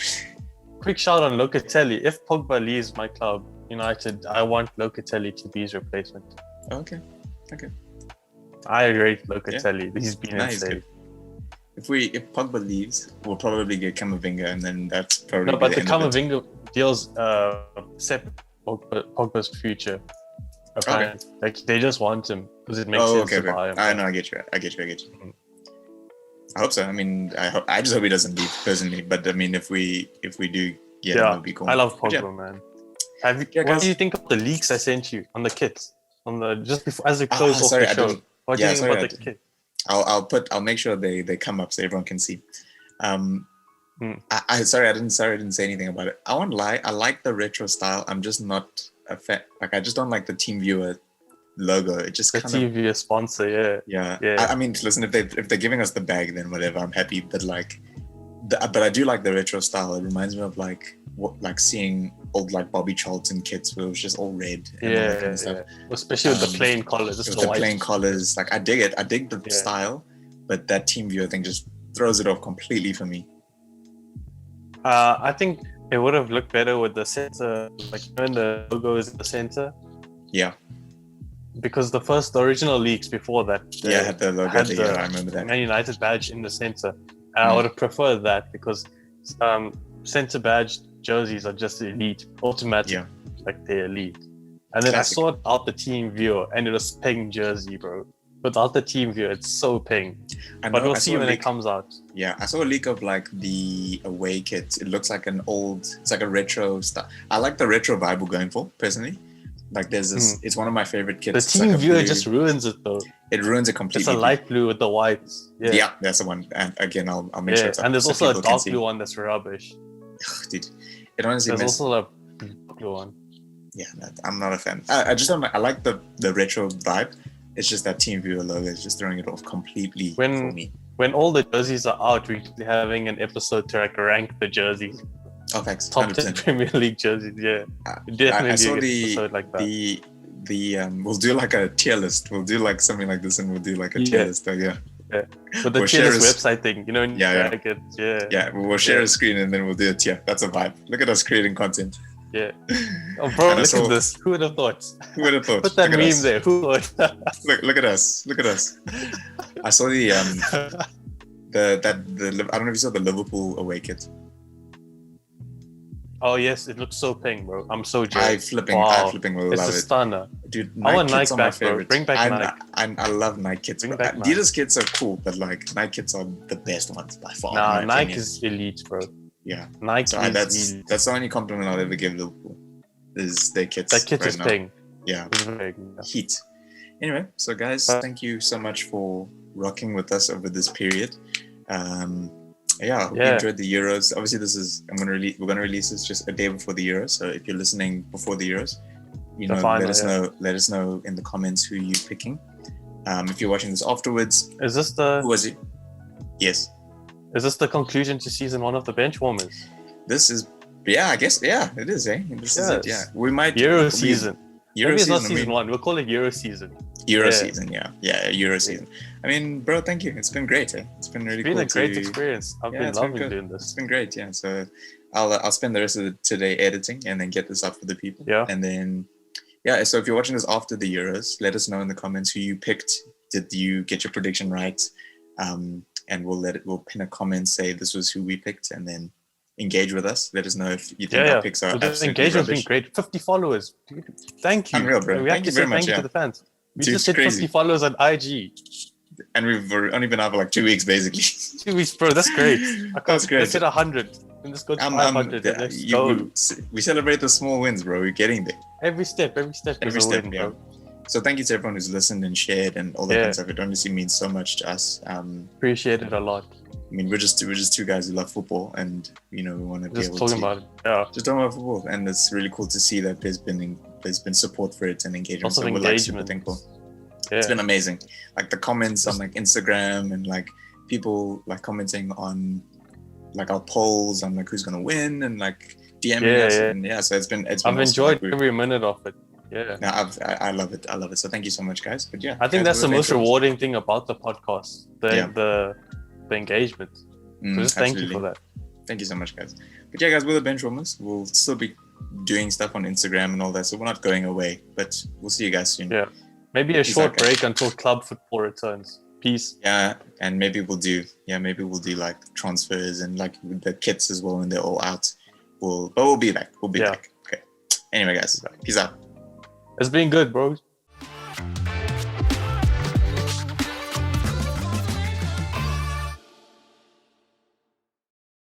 Quick shout on Locatelli. If Pogba leaves my club, United, I want Locatelli to be his replacement. Okay. I rate Locatelli. He's been insane. If Pogba leaves, we'll probably get Camavinga, and then that's probably but the Camavinga deals set Pogba's future. Apparently. Okay. Like they just want him because it makes sense to buy him. I know, I get you. I hope so. I mean, I just hope he doesn't leave personally. But I mean, if we do get him, it'll be cool. I love Pogba, man. What do you think of the leaks I sent you on the kits? On the just before as we close off the show. What do you think about the kit? I'll make sure they come up so everyone can see. I didn't say anything about it. I won't lie, I like the retro style. I'm just not a fan. Like I just don't like the Team Viewer logo. It just the Team Viewer sponsor, yeah. I mean, listen, if they're giving us the bag, then whatever, I'm happy. But like, but I do like the retro style. It reminds me of like seeing old like Bobby Charlton kits where it was just all red. And all that kind of stuff. Especially with the plain collars. With the plain collars, like I dig it. I dig the style, but that Team Viewer thing just throws it off completely for me. I think it would have looked better with the center, like when the logo is in the center. Yeah. Because the original leaks before that, had the logo. I remember that. Man United badge in the center. I would have preferred that because center badge jerseys are just elite, automatic, like they're elite. And then I saw it out the Team Viewer, and it was ping jersey, bro. Without the Team Viewer, it's so ping. But we'll see when it comes out. Yeah, I saw a leak of like the away kit. It looks like it's like a retro stuff. I like the retro vibe we're going for, personally. Like there's this, it's one of my favorite kits. The Team Viewer just ruins it though. It ruins it completely. It's a light blue with the whites. Yeah, that's the one. And again, I'll make sure it's up. And there's also a dark blue one that's rubbish. Dude, it honestly there's also a blue one. Yeah, I'm not a fan. I just don't. I like the retro vibe. It's just that Team Viewer logo is just throwing it off completely for me. When all the jerseys are out, we're having an episode to like rank the jerseys. Oh, thanks. Top 10 Premier League jerseys. Yeah, definitely. I saw an episode like that. We'll do like a tier list. We'll do like something like this, and we'll do like a tier list. Yeah. But the tier list website thing, you know. We'll share a screen and then we'll do a tier. That's a vibe. Look at us creating content. Yeah. Oh, bro, look at this. Who would have thought? Who would have thought? Put that meme there. Who would? Look at us. Look at us. I saw the I don't know if you saw the Liverpool away kit. Oh yes, it looks so pink, bro. I'm so jealous. I flipping love it. It's a stunner. Dude, I want Nike back, bro. Bring back Nike. I love Nike kits. Adidas kits are cool, but like Nike kits are the best ones by far. Nah, Nike is elite, bro. Yeah. Nike is elite. That's the only compliment I'll ever give Liverpool. Is their kits. That kit is pink. Yeah. Heat. Anyway, so guys, thank you so much for rocking with us over this period. I hope you enjoyed the Euros. Obviously, we're gonna release this just a day before the Euros. So if you're listening before the Euros, let us know in the comments who you're picking. If you're watching this afterwards, who was it? Yes. Is this the conclusion to season 1 of the Bench Warmers? This is, I guess, it is, This is it, We might Euro season. Euro Maybe it's season, not season 1. We'll call it Euro season. Euro season, Euro season. I mean, bro, thank you. It's been great. It's been really cool. It's been a great experience. I've been loving doing this. It's been great, So I'll spend the rest of today editing and then get this up for the people. Yeah. And then, yeah. So if you're watching this after the Euros, let us know in the comments who you picked. Did you get your prediction right? And we'll pin a comment, say this was who we picked, and then engage with us. Let us know if you think our picks are absolutely engagement's rubbish. been great. 50 followers. Dude, thank you. Unreal, bro. We have to say thank you to the fans. We just hit 50 followers on IG. And we've only been out for like 2 weeks, basically. 2 weeks, bro. That's great. That's great. Let's hit 100. And let's go to 500. Let's go. We celebrate the small wins, bro. We're getting there. Every step is a win, bro. So thank you to everyone who's listened and shared and all that kind of stuff. It honestly means so much to us. Appreciate it a lot. I mean, we're just two guys who love football, and we want to be able to talking about it. Yeah. Just talking about football, and it's really cool to see that there's been support for it and engagement. Also so we're like super thankful. Yeah. It's been amazing. Like the comments on like Instagram and like people like commenting on like our polls on like who's gonna win and like DMing us. And so it's been I've awesome. enjoyed every minute of it. Yeah. No, I love it. I love it. So thank you so much, guys. But yeah, I think that's the most rewarding thing about the podcast. The engagement. So just thank you for that. Thank you so much, guys. But yeah, guys, we're the Bench Rumours. We'll still be doing stuff on Instagram and all that. So we're not going away, but we'll see you guys soon. Yeah. Maybe a short break until club football returns. Peace. Yeah, and maybe we'll do like transfers and like the kits as well when they're all out. We'll be back. We'll be back. Okay. Anyway, guys, peace out. It's been good, bro.